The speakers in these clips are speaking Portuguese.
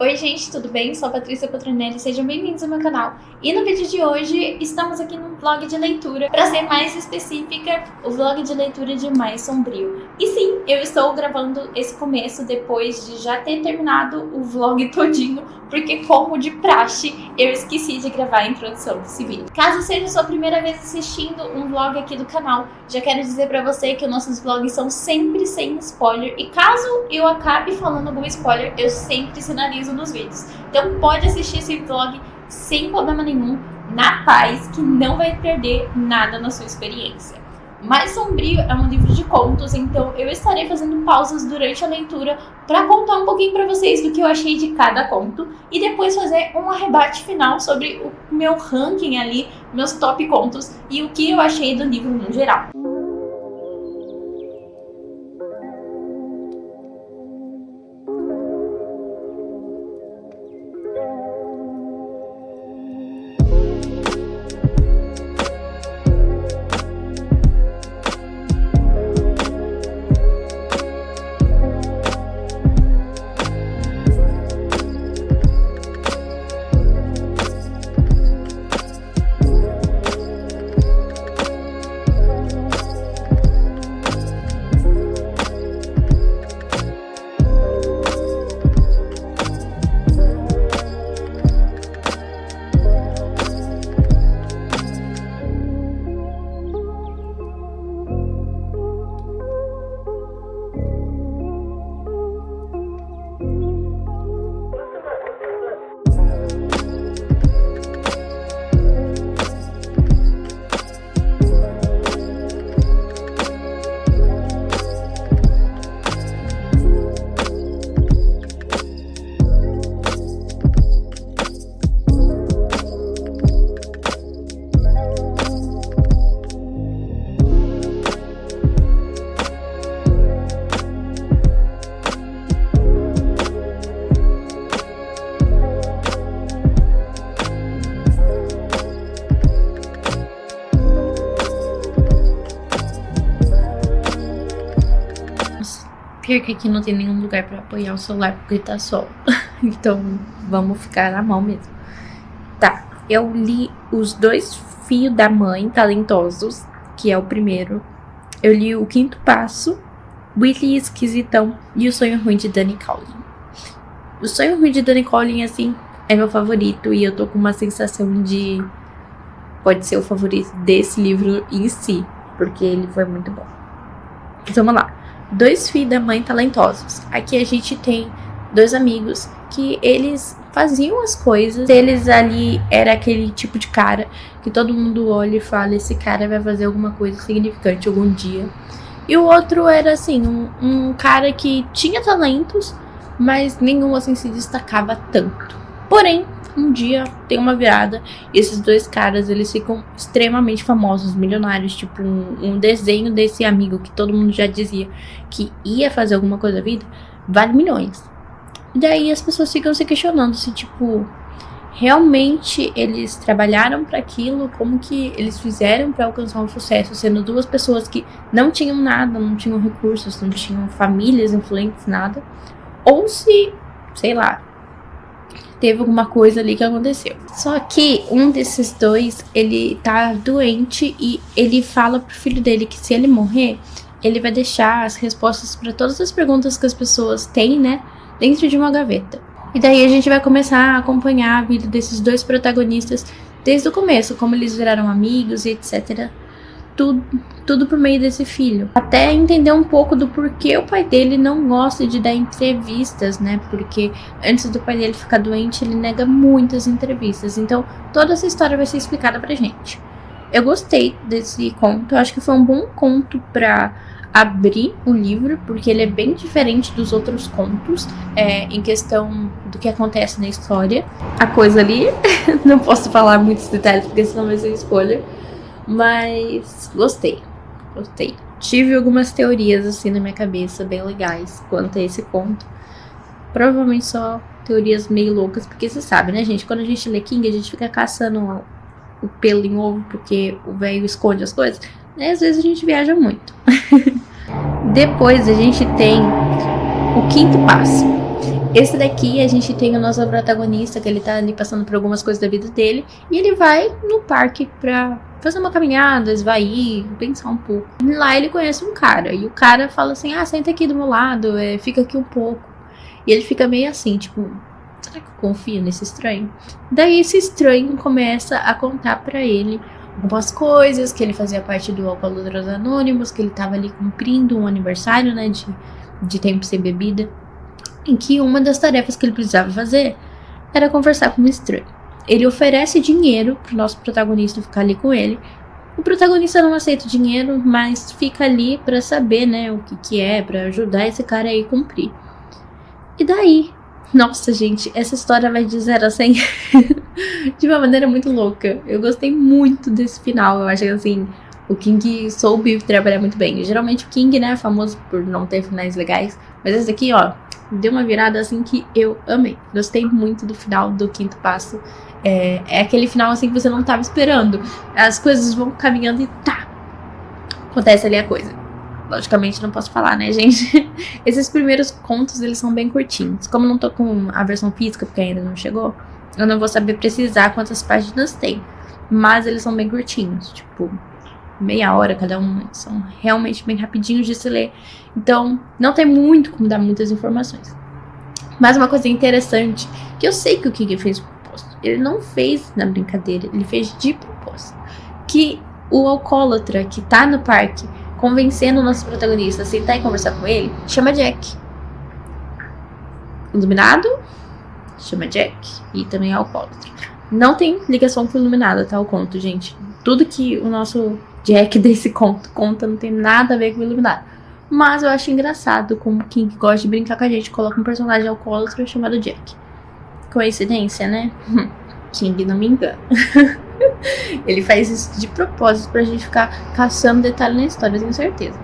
Oi gente, tudo bem? Sou a Patrícia Patronelli, sejam bem-vindos ao meu canal. E no vídeo de hoje, estamos aqui num vlog de leitura. Para ser mais específica, o vlog de leitura de Mais Sombrio. E sim, eu estou gravando esse começo depois de já ter terminado o vlog todinho, porque como de praxe, eu esqueci de gravar a introdução desse vídeo. Caso seja sua primeira vez assistindo um vlog aqui do canal, já quero dizer pra você que os nossos vlogs são sempre sem spoiler, e caso eu acabe falando algum spoiler, eu sempre sinalizo nos vídeos. Então pode assistir esse vlog sem problema nenhum, na paz, que não vai perder nada na sua experiência. Mais Sombrio é um livro de contos, então eu estarei fazendo pausas durante a leitura para contar um pouquinho para vocês do que eu achei de cada conto e depois fazer um arrebate final sobre o meu ranking ali, meus top contos e o que eu achei do livro no geral. Pior que aqui não tem nenhum lugar pra apoiar o celular porque tá sol. Então vamos ficar na mão mesmo. Tá, eu li Os Dois Filhos da Mãe Talentosos, que é o primeiro. Eu li O Quinto Passo, Willy Esquisitão e O Sonho Ruim de Dani Cowling. O Sonho Ruim de Dani Cowling, assim, é meu favorito e eu tô com uma sensação de... pode ser o favorito desse livro em si, porque ele foi muito bom. Então vamos lá. Dois Filhos da Mãe Talentosos. Aqui a gente tem dois amigos que eles faziam as coisas. Eles ali era aquele tipo de cara que todo mundo olha e fala: esse cara vai fazer alguma coisa significante algum dia. E o outro era assim, um cara que tinha talentos, mas nenhum assim se destacava tanto. Porém, um dia tem uma virada e esses dois caras, eles ficam extremamente famosos, milionários, tipo um desenho desse amigo que todo mundo já dizia que ia fazer alguma coisa da vida, vale milhões. E daí as pessoas ficam se questionando se, tipo, realmente eles trabalharam para aquilo, como que eles fizeram para alcançar um sucesso, sendo duas pessoas que não tinham nada, não tinham recursos, não tinham famílias influentes, nada, ou se, sei lá, teve alguma coisa ali que aconteceu. Só que um desses dois, ele tá doente e ele fala pro filho dele que se ele morrer, ele vai deixar as respostas para todas as perguntas que as pessoas têm, né, dentro de uma gaveta. E daí a gente vai começar a acompanhar a vida desses dois protagonistas desde o começo, como eles viraram amigos e etc. Tudo por meio desse filho. Até entender um pouco do porquê o pai dele não gosta de dar entrevistas, né? Porque antes do pai dele ficar doente, ele nega muitas entrevistas. Então, toda essa história vai ser explicada pra gente. Eu gostei desse conto. Eu acho que foi um bom conto pra abrir o livro, porque ele é bem diferente dos outros contos, em questão do que acontece na história. A coisa ali, não posso falar muitos detalhes, porque senão vai ser spoiler. Mas gostei. Tive algumas teorias assim na minha cabeça bem legais quanto a esse conto. Provavelmente só teorias meio loucas, porque você sabe, né, gente? Quando a gente lê King, a gente fica caçando o pelo em ovo, porque o velho esconde as coisas. E às vezes a gente viaja muito. Depois a gente tem O Quinto Passo. Esse daqui a gente tem o nosso protagonista, que ele tá ali passando por algumas coisas da vida dele, e ele vai no parque pra fazer uma caminhada, esvair, pensar um pouco. E lá ele conhece um cara, e o cara fala assim, senta aqui do meu lado, fica aqui um pouco. E ele fica meio assim, tipo, será que eu confio nesse estranho? Daí esse estranho começa a contar pra ele algumas coisas, que ele fazia parte do Alcoólatras Anônimos, que ele tava ali cumprindo um aniversário, né, de tempo sem bebida, em que uma das tarefas que ele precisava fazer era conversar com um estranho. Ele oferece dinheiro pro nosso protagonista ficar ali com ele. O protagonista não aceita o dinheiro, mas fica ali pra saber, né, o que é, pra ajudar esse cara aí a cumprir. E daí, nossa gente, essa história vai de 0 a 100 de uma maneira muito louca. Eu gostei muito desse final, eu acho que assim, o King soube trabalhar muito bem. Geralmente o King, né, é famoso por não ter finais legais, mas esse aqui, ó, deu uma virada assim que eu amei. Gostei muito do final do Quinto Passo. É aquele final assim que você não tava esperando. As coisas vão caminhando e tá, acontece ali a coisa. Logicamente não posso falar, né, gente? Esses primeiros contos, eles são bem curtinhos. Como eu não tô com a versão física, porque ainda não chegou, eu não vou saber precisar quantas páginas tem. Mas eles são bem curtinhos, tipo, meia hora cada um. São realmente bem rapidinhos de se ler. Então, não tem muito como dar muitas informações. Mas uma coisa interessante, que eu sei que o King fez de propósito. Ele não fez na brincadeira, ele fez de propósito. Que o alcoólatra que tá no parque, convencendo o nosso protagonista a sentar e conversar com ele, chama Jack. Iluminado, chama Jack. E também é alcoólatra. Não tem ligação com o Iluminado, tá? O conto, gente. Tudo que o nosso Jack desse conto conta não tem nada a ver com o Iluminado. Mas eu acho engraçado como quem gosta de brincar com a gente coloca um personagem alcoólatra chamado Jack. Coincidência, né? King não me engana. Ele faz isso de propósito pra gente ficar caçando detalhe na história, tenho certeza.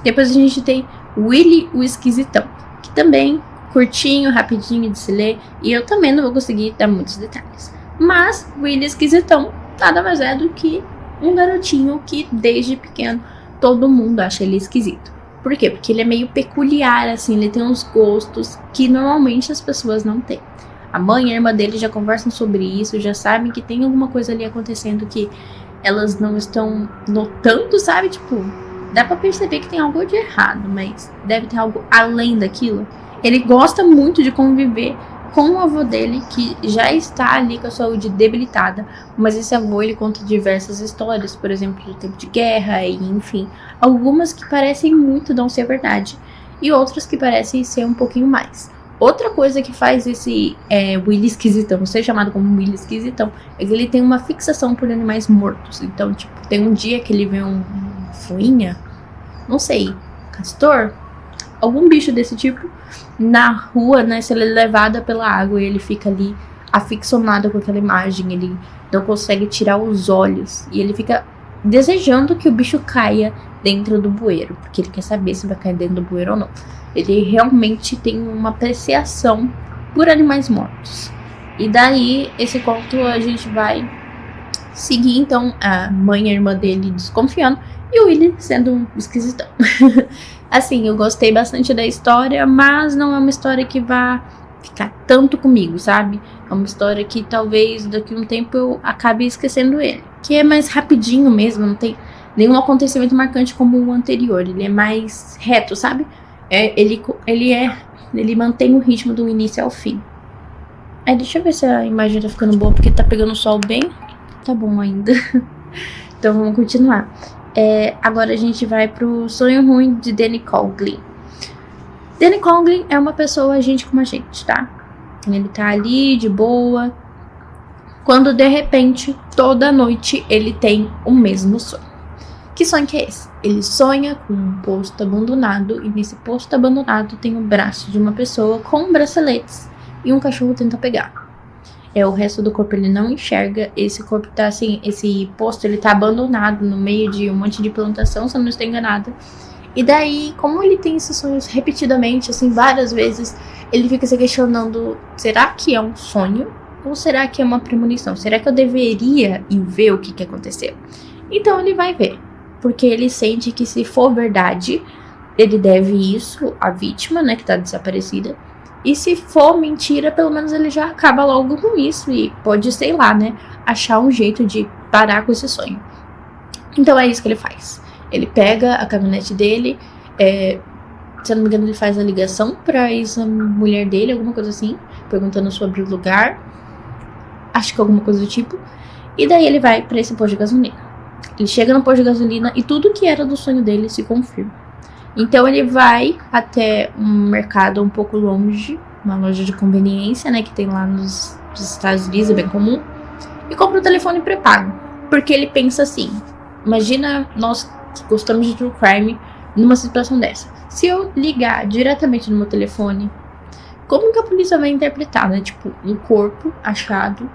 Depois a gente tem Willy o Esquisitão, que também curtinho, rapidinho de se ler, e eu também não vou conseguir dar muitos detalhes. Mas Willy Esquisitão nada mais é do que um garotinho que desde pequeno todo mundo acha ele esquisito. Por quê? Porque ele é meio peculiar, assim, ele tem uns gostos que normalmente as pessoas não têm. A mãe e a irmã dele já conversam sobre isso, já sabem que tem alguma coisa ali acontecendo que elas não estão notando, sabe? Tipo, dá pra perceber que tem algo de errado, mas deve ter algo além daquilo. Ele gosta muito de conviver com o avô dele, que já está ali com a saúde debilitada, mas esse avô, ele conta diversas histórias, por exemplo, do tempo de guerra, e enfim, algumas que parecem muito não ser verdade, e outras que parecem ser um pouquinho mais. Outra coisa que faz esse Willy Esquisitão ser chamado como Willy Esquisitão é que ele tem uma fixação por animais mortos. Então, tipo, tem um dia que ele vê um fuinha, não sei, castor, algum bicho desse tipo na rua, né, se ele é levada pela água, e ele fica ali aficionado com aquela imagem, ele não consegue tirar os olhos, e ele fica desejando que o bicho caia dentro do bueiro, porque ele quer saber se vai cair dentro do bueiro ou não. Ele realmente tem uma apreciação por animais mortos. E daí, esse conto a gente vai seguir, então, a mãe e a irmã dele desconfiando, e o Willy sendo um esquisitão. Assim, eu gostei bastante da história, mas não é uma história que vá ficar tanto comigo, sabe? É uma história que talvez daqui a um tempo eu acabe esquecendo ele. Que é mais rapidinho mesmo, não tem nenhum acontecimento marcante como o anterior. Ele é mais reto, sabe? Ele mantém o ritmo do início ao fim. Deixa eu ver se a imagem tá ficando boa, porque tá pegando o sol bem. Tá bom ainda. Então vamos continuar. Agora a gente vai pro Sonho Ruim de Danny Coughlin. Danny Coughlin é uma pessoa, gente como a gente, tá? Ele tá ali de boa, quando de repente, toda noite, ele tem o mesmo sonho. Que sonho que é esse? Ele sonha com um posto abandonado, e nesse posto abandonado tem o braço de uma pessoa com braceletes, e um cachorro tenta pegar. O resto do corpo ele não enxerga, esse corpo tá assim, esse posto ele tá abandonado no meio de um monte de plantação, se eu não estou enganada. E daí, como ele tem esses sonhos repetidamente, assim, várias vezes, ele fica se questionando, será que é um sonho? Ou será que é uma premonição? Será que eu deveria ir ver o que aconteceu? Então ele vai ver, porque ele sente que se for verdade, ele deve isso à vítima, né, que tá desaparecida, E se for mentira, pelo menos ele já acaba logo com isso e pode, sei lá, né, achar um jeito de parar com esse sonho. Então é isso que ele faz. Ele pega a caminhonete dele, se eu não me engano, ele faz a ligação pra ex-mulher dele, alguma coisa assim, perguntando sobre o lugar. Acho que alguma coisa do tipo. E daí ele vai pra esse posto de gasolina. Ele chega no posto de gasolina e tudo que era do sonho dele se confirma. Então ele vai até um mercado um pouco longe, uma loja de conveniência, né, que tem lá nos Estados Unidos, é bem comum, e compra um telefone pré-pago. Porque ele pensa assim, imagina nós que gostamos de true crime numa situação dessa. Se eu ligar diretamente no meu telefone, como que a polícia vai interpretar, né? Tipo, um corpo achado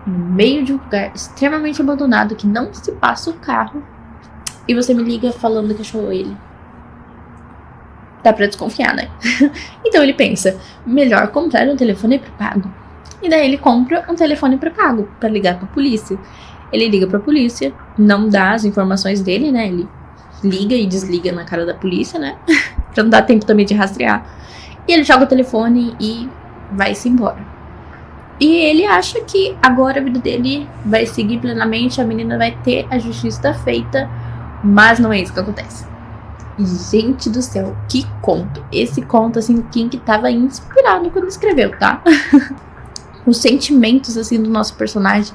no meio de um lugar extremamente abandonado, que não se passa o carro, e você me liga falando que achou ele. Dá pra desconfiar, né? Então ele pensa, melhor comprar um telefone pré-pago. E daí ele compra um telefone pré-pago pra ligar pra polícia. Ele liga pra polícia, não dá as informações dele, né? Ele liga e desliga na cara da polícia, né? Pra não dar tempo também de rastrear. E ele joga o telefone e vai-se embora. E ele acha que agora a vida dele vai seguir plenamente, a menina vai ter a justiça feita, mas não é isso que acontece. Gente do céu, que conto. Esse conto, assim, o King tava inspirado quando escreveu, tá? Os sentimentos, assim, do nosso personagem,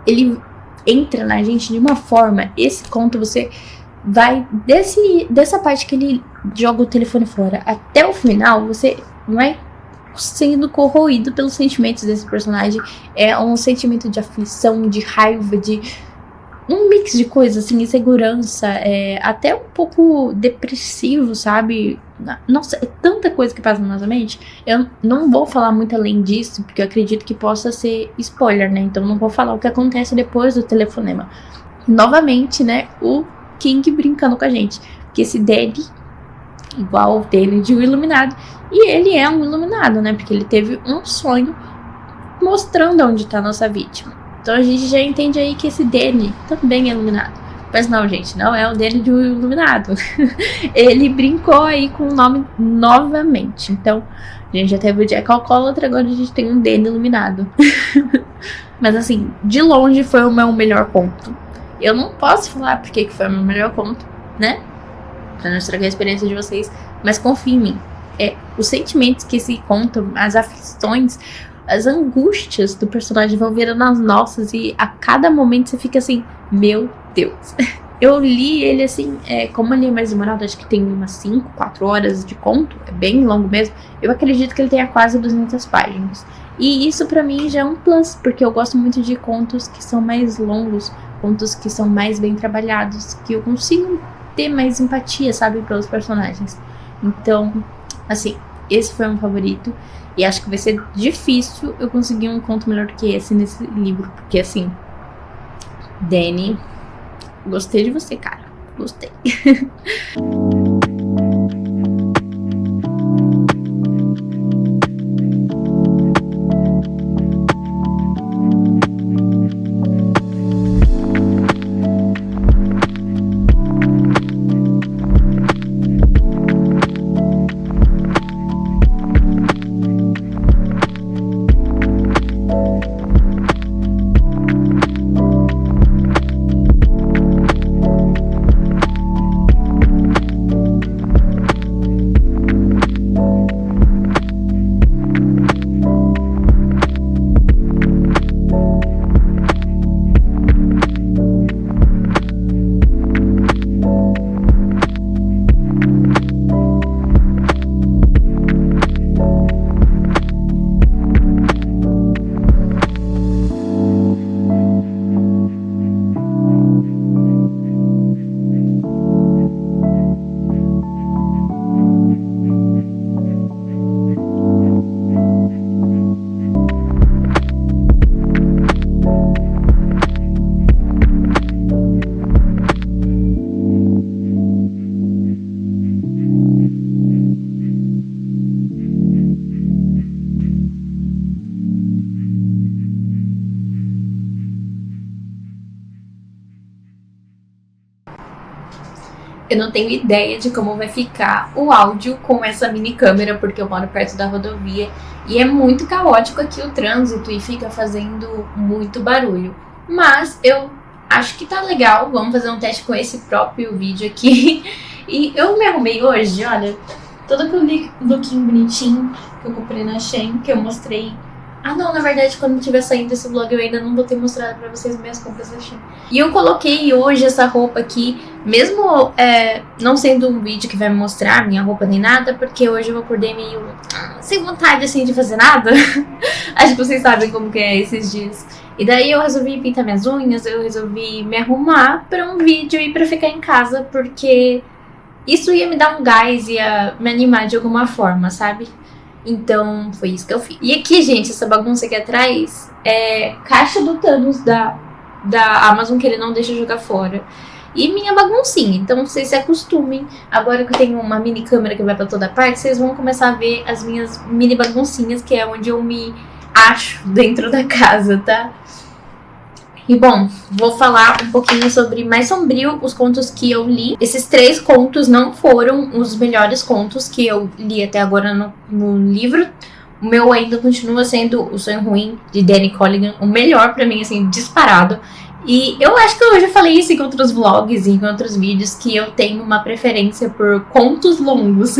ele entra na gente de uma forma. Esse conto, você vai dessa parte que ele joga o telefone fora até o final, você vai sendo corroído pelos sentimentos desse personagem. É um sentimento de aflição, de raiva, de um mix de coisas, assim, insegurança, até um pouco depressivo, sabe? Nossa, é tanta coisa que passa na nossa mente. Eu não vou falar muito além disso, porque eu acredito que possa ser spoiler, né? Então não vou falar o que acontece depois do telefonema. Novamente, né, o King brincando com a gente. Porque esse Danny, igual o Danny de O Iluminado, e ele é um iluminado, né? Porque ele teve um sonho mostrando onde tá a nossa vítima. Então a gente já entende aí que esse Danny também é iluminado. Mas não, gente, não é o Danny de O Iluminado. Ele brincou aí com o nome novamente. Então, a gente já teve o Jack Alcoólatra, agora a gente tem um Danny iluminado. Mas assim, de longe foi o meu melhor conto. Eu não posso falar porque que foi o meu melhor conto, né? Pra não estragar a experiência de vocês. Mas confia em mim. Os sentimentos que se contam, as aflições, as angústias do personagem vão virando as nossas. E a cada momento você fica assim, meu Deus. Eu li ele assim, como ele é mais demorado, acho que tem umas 5, 4 horas de conto, é bem longo mesmo. Eu acredito que ele tenha quase 200 páginas. E isso pra mim já é um plus, porque eu gosto muito de contos que são mais longos, contos que são mais bem trabalhados, que eu consigo ter mais empatia, sabe, pelos personagens. Então, assim, esse foi o meu favorito. E acho que vai ser difícil eu conseguir um conto melhor que esse nesse livro. Porque, assim, Danny, gostei de você, cara. Gostei. Eu não tenho ideia de como vai ficar o áudio com essa mini câmera, porque eu moro perto da rodovia e é muito caótico aqui o trânsito e fica fazendo muito barulho. Mas eu acho que tá legal, vamos fazer um teste com esse próprio vídeo aqui. E eu me arrumei hoje, olha, todo aquele lookinho bonitinho que eu comprei na Shein, que eu mostrei. Ah não, na verdade quando tiver saindo esse vlog eu ainda não vou ter mostrado pra vocês minhas compras da Shein. E eu coloquei hoje essa roupa aqui, mesmo não sendo um vídeo que vai me mostrar minha roupa nem nada, porque hoje eu acordei meio sem vontade assim de fazer nada. Acho que vocês sabem como que é esses dias. E daí eu resolvi pintar minhas unhas, eu resolvi me arrumar pra um vídeo e pra ficar em casa, porque isso ia me dar um gás, ia me animar de alguma forma, sabe? Então, foi isso que eu fiz. E aqui, gente, essa bagunça aqui atrás é caixa do Thanos da Amazon, que ele não deixa jogar fora. E minha baguncinha. Então, vocês se acostumem. Agora que eu tenho uma mini câmera que vai pra toda parte, vocês vão começar a ver as minhas mini baguncinhas, que é onde eu me acho dentro da casa, tá? E bom, vou falar um pouquinho sobre Mais Sombrio, os contos que eu li. Esses 3 contos não foram os melhores contos que eu li até agora no livro. O meu ainda continua sendo O Sonho Ruim, de Danny Colligan, o melhor pra mim, assim, disparado. E eu acho que eu já falei isso em outros vlogs e em outros vídeos, que eu tenho uma preferência por contos longos.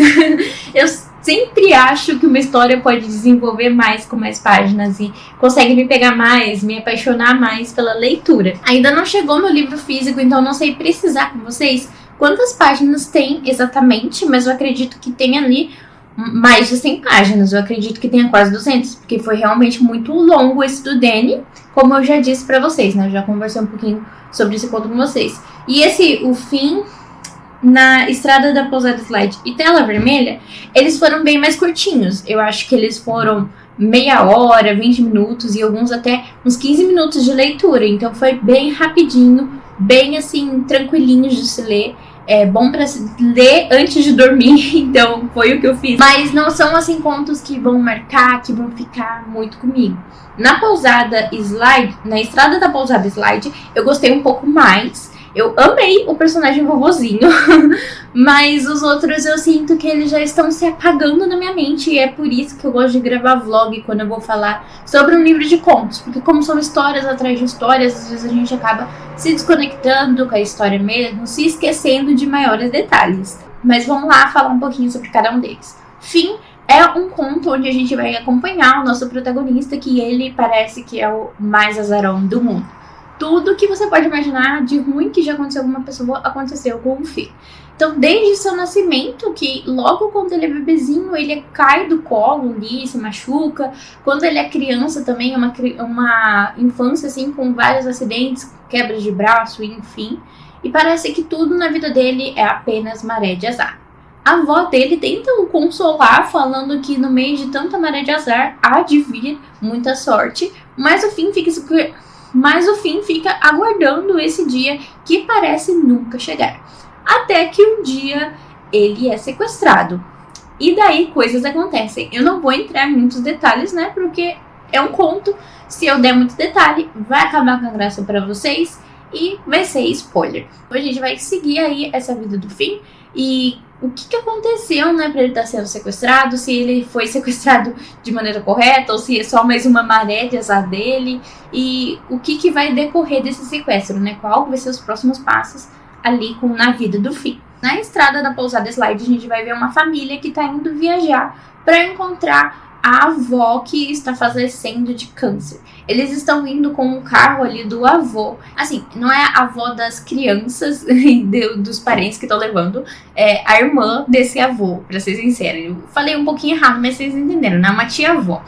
Eu sempre acho que uma história pode desenvolver mais com mais páginas e consegue me pegar mais, me apaixonar mais pela leitura. Ainda não chegou meu livro físico, então não sei precisar com vocês quantas páginas tem exatamente, mas eu acredito que tem ali mais de 100 páginas, eu acredito que tenha quase 200, porque foi realmente muito longo esse do Danny, como eu já disse pra vocês, né? Eu já conversei um pouquinho sobre esse conto com vocês. E o fim na Estrada da Pousada Slide e Tela Vermelha, eles foram bem mais curtinhos. Eu acho que eles foram meia hora, 20 minutos e alguns até uns 15 minutos de leitura. Então foi bem rapidinho, bem assim, tranquilinhos de se ler. É bom pra se ler antes de dormir, então foi o que eu fiz. Mas não são assim contos que vão marcar, que vão ficar muito comigo. Na Pousada Slide, na Estrada da Pousada Slide, eu gostei um pouco mais. Eu amei o personagem vovozinho, mas os outros eu sinto que eles já estão se apagando na minha mente. E é por isso que eu gosto de gravar vlog quando eu vou falar sobre um livro de contos. Porque como são histórias atrás de histórias, às vezes a gente acaba se desconectando com a história mesmo, se esquecendo de maiores detalhes. Mas vamos lá falar um pouquinho sobre cada um deles. Fim é um conto onde a gente vai acompanhar o nosso protagonista, que ele parece que é o mais azarão do mundo. Tudo que você pode imaginar de ruim que já aconteceu com uma pessoa, aconteceu com o Fim. Então, desde seu nascimento, que logo quando ele é bebezinho, ele cai do colo ali, se machuca. Quando ele é criança também, é uma infância assim, com vários acidentes, quebras de braço, enfim. E parece que tudo na vida dele é apenas maré de azar. A avó dele tenta o consolar, falando que no meio de tanta maré de azar, há de vir muita sorte. Mas o Fim fica aguardando esse dia que parece nunca chegar. Até que um dia ele é sequestrado. E daí coisas acontecem. Eu não vou entrar em muitos detalhes, né? Porque é um conto. Se eu der muito detalhe, vai acabar com a graça pra vocês. E vai ser spoiler. Hoje a gente vai seguir aí essa vida do Fim. E o que aconteceu, né, pra ele estar sendo sequestrado, se ele foi sequestrado de maneira correta, ou se é só mais uma maré de azar dele, e o que vai decorrer desse sequestro, né, qual vai ser os próximos passos ali na vida do Fim. Na Estrada da Pousada Slide, a gente vai ver uma família que tá indo viajar para encontrar a avó que está falecendo de câncer. Eles estão indo com o carro ali do avô. Assim, não é a avó das crianças dos parentes que estão levando, é a irmã desse avô, pra ser sincera. Eu falei um pouquinho errado, mas vocês entenderam, né? Uma tia-avó.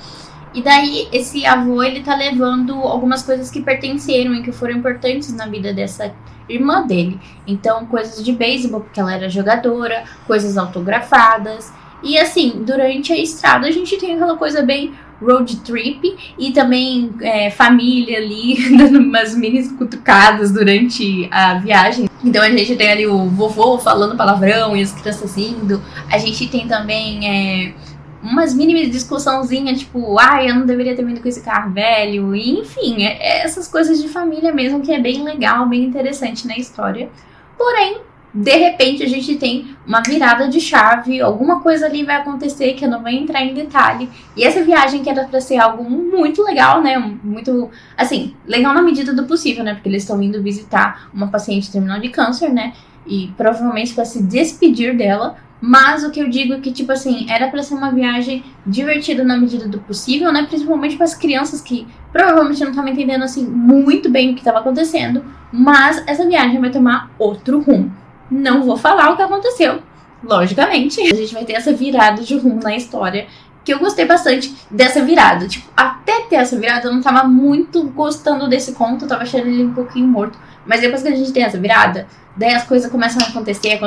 E daí, esse avô, ele tá levando algumas coisas que pertenceram e que foram importantes na vida dessa irmã dele. Então, coisas de beisebol, porque ela era jogadora, coisas autografadas. E assim, durante a estrada a gente tem aquela coisa bem road trip e também família ali, dando umas mini cutucadas durante a viagem. Então a gente tem ali o vovô falando palavrão e as crianças indo. A gente tem também umas mini discussãozinhas, tipo, eu não deveria ter vindo com esse carro velho. E, enfim, essas coisas de família mesmo, que é bem legal, bem interessante na história. Porém, de repente a gente tem uma virada de chave, alguma coisa ali vai acontecer que eu não vou entrar em detalhe. E essa viagem que era pra ser algo muito legal, né? Muito, assim, legal na medida do possível, né? Porque eles estão indo visitar uma paciente terminal de câncer, né? E provavelmente para se despedir dela. Mas o que eu digo é que, tipo assim, era pra ser uma viagem divertida na medida do possível, né? Principalmente para as crianças que provavelmente não estavam entendendo, assim, muito bem o que estava acontecendo. Mas essa viagem vai tomar outro rumo. Não vou falar o que aconteceu, logicamente. A gente vai ter essa virada de rumo na história, que eu gostei bastante dessa virada. Tipo, até ter essa virada, eu não tava muito gostando desse conto, eu tava achando ele um pouquinho morto. Mas depois que a gente tem essa virada, daí as coisas começam a acontecer,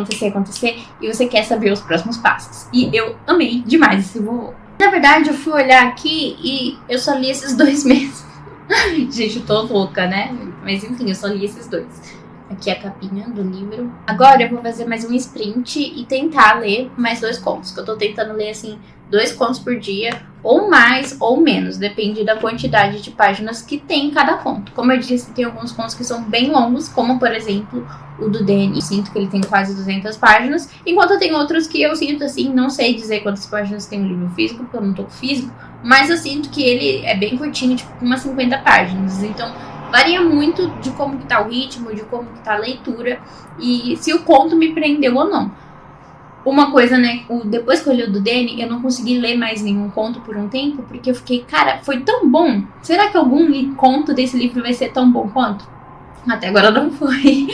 e você quer saber os próximos passos. E eu amei demais esse voo. Na verdade, eu fui olhar aqui e eu só li esses 2 meses. Gente, eu tô louca, né? Mas enfim, eu só li esses 2. Aqui é a capinha do livro. Agora eu vou fazer mais um sprint e tentar ler mais 2 contos. Que eu tô tentando ler, assim, 2 contos por dia. Ou mais ou menos. Depende da quantidade de páginas que tem em cada conto. Como eu disse, tem alguns contos que são bem longos. Como, por exemplo, o do Danny. Eu sinto que ele tem quase 200 páginas. Enquanto tem outros que eu sinto, assim, não sei dizer quantas páginas tem o livro físico. Porque eu não tô com físico. Mas eu sinto que ele é bem curtinho, tipo, com umas 50 páginas. Então varia muito de como que tá o ritmo, de como que tá a leitura e se o conto me prendeu ou não. Uma coisa, né, depois que eu li o do Danny, eu não consegui ler mais nenhum conto por um tempo, porque eu fiquei, cara, foi tão bom. Será que algum conto desse livro vai ser tão bom quanto? Até agora não foi.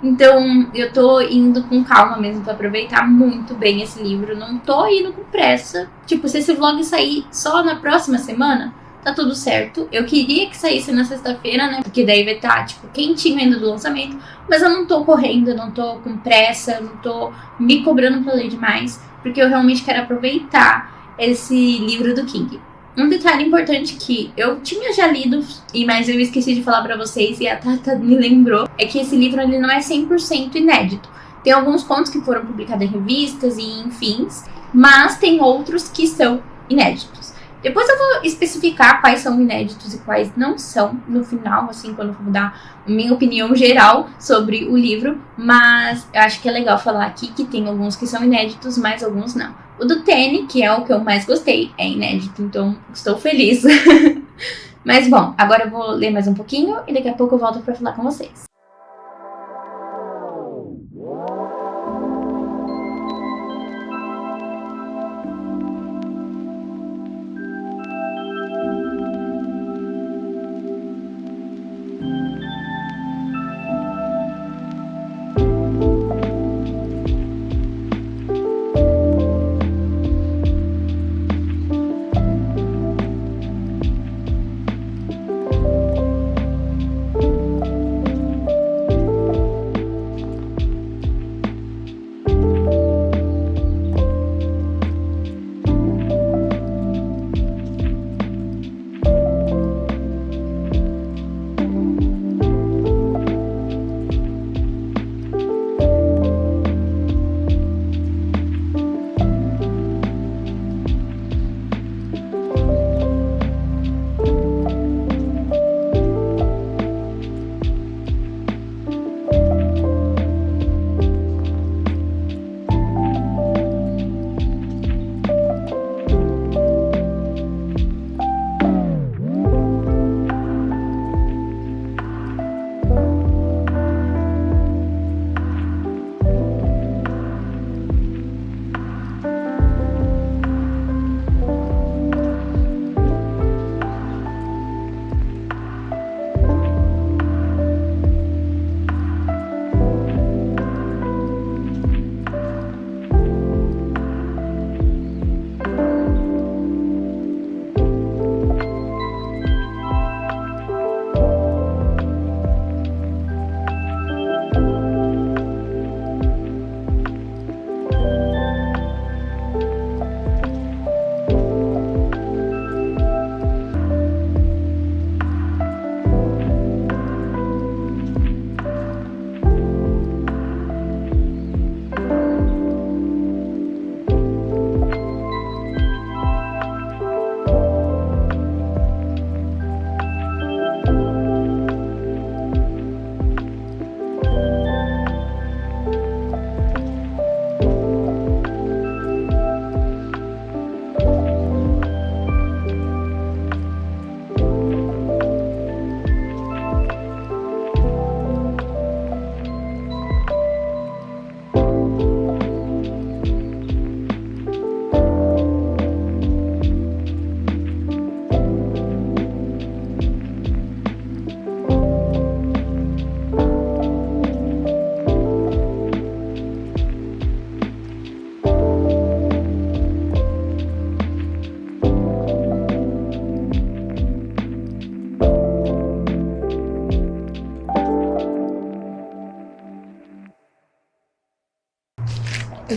Então eu tô indo com calma mesmo pra aproveitar muito bem esse livro. Não tô indo com pressa. Tipo, se esse vlog sair só na próxima semana, tá tudo certo. Eu queria que saísse na sexta-feira, né? Porque daí vai estar, tipo, quentinho ainda do lançamento. Mas eu não tô correndo, eu não tô com pressa, eu não tô me cobrando pra ler demais. Porque eu realmente quero aproveitar esse livro do King. Um detalhe importante que eu tinha já lido, mas eu esqueci de falar pra vocês e a Tata me lembrou, é que esse livro ele não é 100% inédito. Tem alguns contos que foram publicados em revistas e em fins, mas tem outros que são inéditos. Depois eu vou especificar quais são inéditos e quais não são no final, assim, quando eu vou dar a minha opinião geral sobre o livro. Mas eu acho que é legal falar aqui que tem alguns que são inéditos, mas alguns não. O do Danny, que é o que eu mais gostei, é inédito, então estou feliz. Mas bom, agora eu vou ler mais um pouquinho e daqui a pouco eu volto para falar com vocês.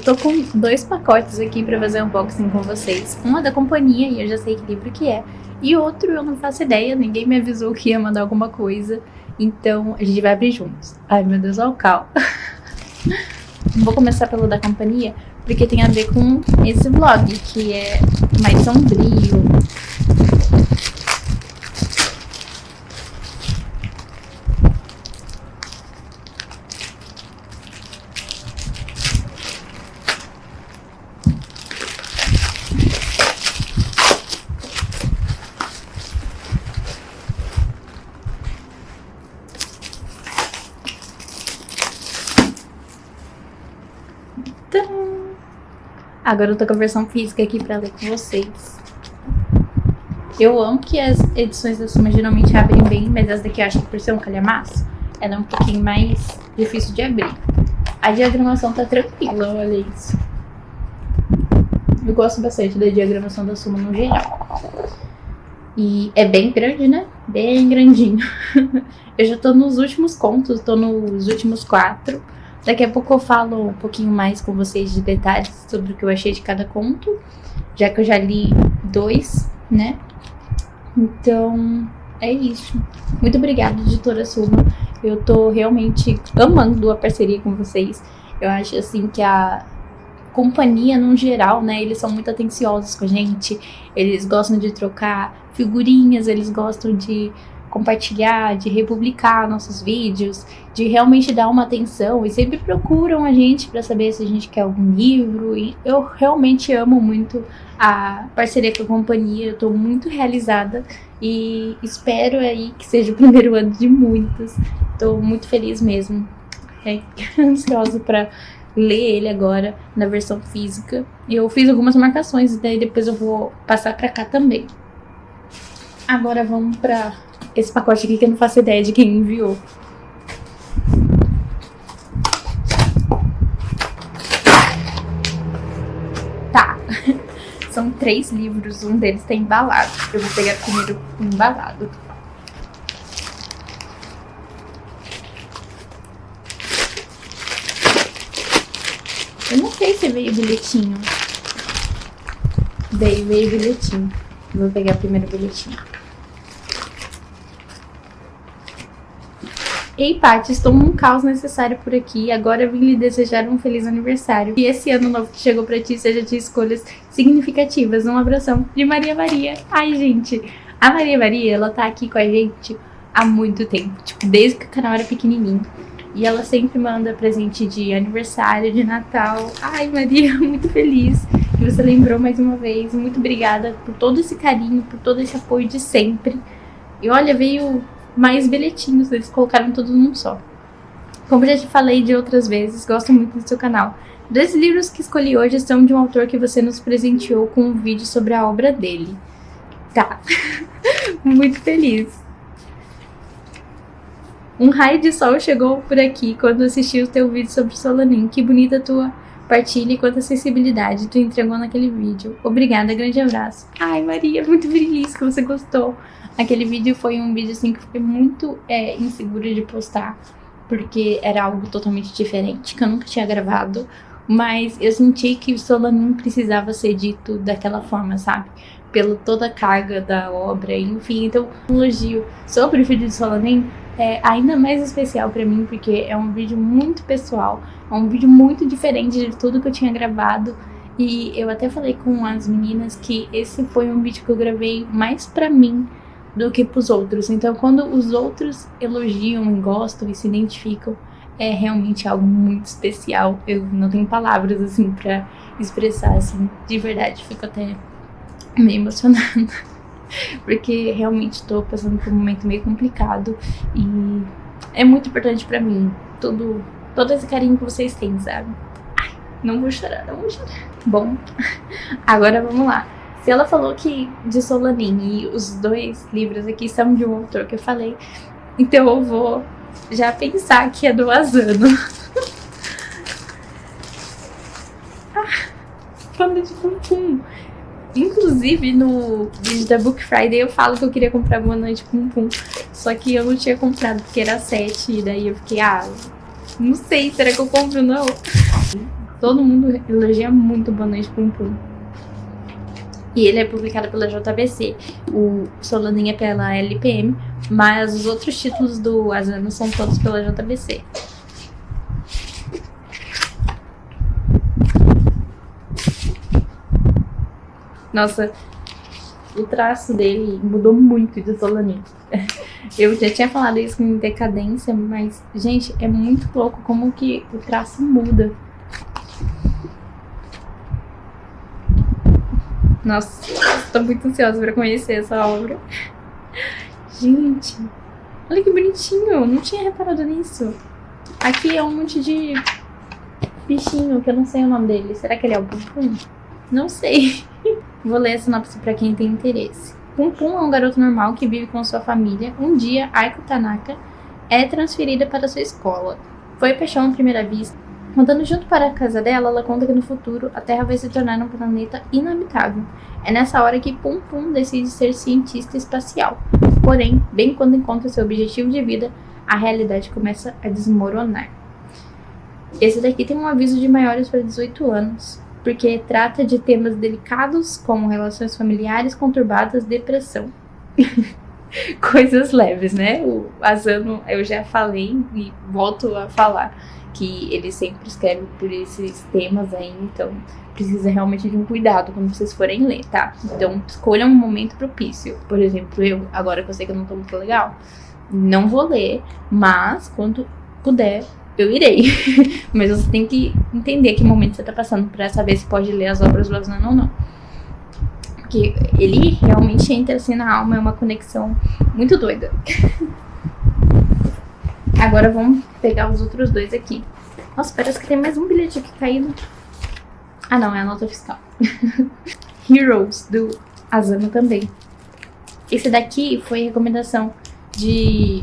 tô com 2 pacotes aqui pra fazer unboxing com vocês. Um é da companhia e eu já sei que livro que é. E outro eu não faço ideia, ninguém me avisou que ia mandar alguma coisa. Então a gente vai abrir juntos. Ai meu Deus, olha o cal. Vou começar pelo da companhia, porque tem a ver com esse vlog, que é mais sombrio. Agora eu tô com a versão física aqui pra ler com vocês. Eu amo que as edições da Suma geralmente abrem bem, mas essa daqui eu acho que por ser um calhamaço, ela é um pouquinho mais difícil de abrir. A diagramação tá tranquila, olha isso. Eu gosto bastante da diagramação da Suma no geral. E é bem grande, né? Bem grandinho. Eu já tô nos últimos contos, tô nos últimos 4. Daqui a pouco eu falo um pouquinho mais com vocês de detalhes sobre o que eu achei de cada conto, já que eu já li 2, né? Então, é isso. Muito obrigada, editora Suma. Eu tô realmente amando a parceria com vocês. Eu acho, assim, que a companhia, no geral, né? Eles são muito atenciosos com a gente. Eles gostam de trocar figurinhas, eles gostam de compartilhar, de republicar nossos vídeos, de realmente dar uma atenção e sempre procuram a gente para saber se a gente quer algum livro. E eu realmente amo muito a parceria com a companhia, eu tô muito realizada e espero aí que seja o primeiro ano de muitos. Tô muito feliz mesmo, ansiosa para ler ele agora na versão física. Eu fiz algumas marcações e daí depois eu vou passar para cá também. Agora vamos para esse pacote aqui que eu não faço ideia de quem enviou. Tá. São 3 livros, um deles tá embalado. Eu vou pegar primeiro o embalado. Eu não sei se veio bilhetinho. Veio bilhetinho. Eu vou pegar primeiro o bilhetinho. Ei, Paty, estou num caos necessário por aqui. Agora eu vim lhe desejar um feliz aniversário. E esse ano novo que chegou pra ti seja de escolhas significativas. Um abração de Maria Maria. Ai, gente, a Maria Maria, ela tá aqui com a gente há muito tempo. Tipo, desde que o canal era pequenininho. E ela sempre manda presente de aniversário, de Natal. Ai, Maria, muito feliz que você lembrou mais uma vez. Muito obrigada por todo esse carinho, por todo esse apoio de sempre. E olha, veio mais bilhetinhos, eles colocaram todos num só. Como já te falei de outras vezes, gosto muito do seu canal. 2 livros que escolhi hoje são de um autor que você nos presenteou com um vídeo sobre a obra dele. Tá. Muito feliz. Um raio de sol chegou por aqui quando assisti o teu vídeo sobre Solanin. Que bonita tua partilha e quanta sensibilidade tu entregou naquele vídeo. Obrigada, grande abraço. Ai, Maria, muito feliz que você gostou. Aquele vídeo foi um vídeo assim que eu fiquei muito insegura de postar, porque era algo totalmente diferente, que eu nunca tinha gravado, mas eu senti que o Solanin precisava ser dito daquela forma, sabe? Pela toda a carga da obra, enfim. Então, um elogio sobre o vídeo de Solanin é ainda mais especial pra mim, porque é um vídeo muito pessoal, é um vídeo muito diferente de tudo que eu tinha gravado. E eu até falei com as meninas que esse foi um vídeo que eu gravei mais pra mim do que pros outros. Então, quando os outros elogiam e gostam e se identificam, é realmente algo muito especial. Eu não tenho palavras, assim, pra expressar, assim, de verdade. Fico até meio emocionada, porque realmente tô passando por um momento meio complicado e é muito importante pra mim todo esse carinho que vocês têm, sabe? Ai, não vou chorar. Bom, agora vamos lá. Se ela falou que de Solanin e os 2 livros aqui são de um autor que eu falei, então eu vou já pensar que é do Asano. Panda de Pum Pum. Inclusive no vídeo da Book Friday eu falo que eu queria comprar Boa Noite Pum Pum, só que eu não tinha comprado porque era 7 e daí eu fiquei, não sei, será que eu compro não? Todo mundo elogia muito Boa Noite Pum Pum. E ele é publicado pela JBC. O Solaninha é pela LPM, mas os outros títulos do Asano são todos pela JBC. Nossa, o traço dele mudou muito de Solaninha. Eu já tinha falado isso em Decadência, mas, gente, é muito louco como que o traço muda. Nossa, tô muito ansiosa pra conhecer essa obra. Gente, olha que bonitinho, não tinha reparado nisso. Aqui é um monte de bichinho que eu não sei o nome dele. Será que ele é o Pum Pum? Não sei. Vou ler a sinopse pra quem tem interesse. Pum Pum é um garoto normal que vive com sua família. Um dia, Aiko Tanaka é transferida para sua escola. Foi paixão à primeira vista. Andando junto para a casa dela, ela conta que no futuro a Terra vai se tornar um planeta inabitável. É nessa hora que Pum Pum decide ser cientista espacial. Porém, bem quando encontra seu objetivo de vida, a realidade começa a desmoronar. Esse daqui tem um aviso de maiores para 18 anos, porque trata de temas delicados como relações familiares conturbadas, depressão. Coisas leves, né? O Asano, eu já falei e volto a falar que ele sempre escreve por esses temas aí, então precisa realmente de um cuidado quando vocês forem ler, tá? Então escolham um momento propício. Por exemplo, eu, agora que eu sei que eu não tô muito legal, não vou ler, mas quando puder, eu irei. Mas você tem que entender que momento você tá passando pra saber se pode ler as obras do Asano ou não. Porque ele realmente entra assim na alma, é uma conexão muito doida. Agora vamos pegar os outros dois aqui. Nossa, parece que tem mais um bilhete aqui caído. Ah não, é a nota fiscal. Heroes, do Asano também. Esse daqui foi recomendação de...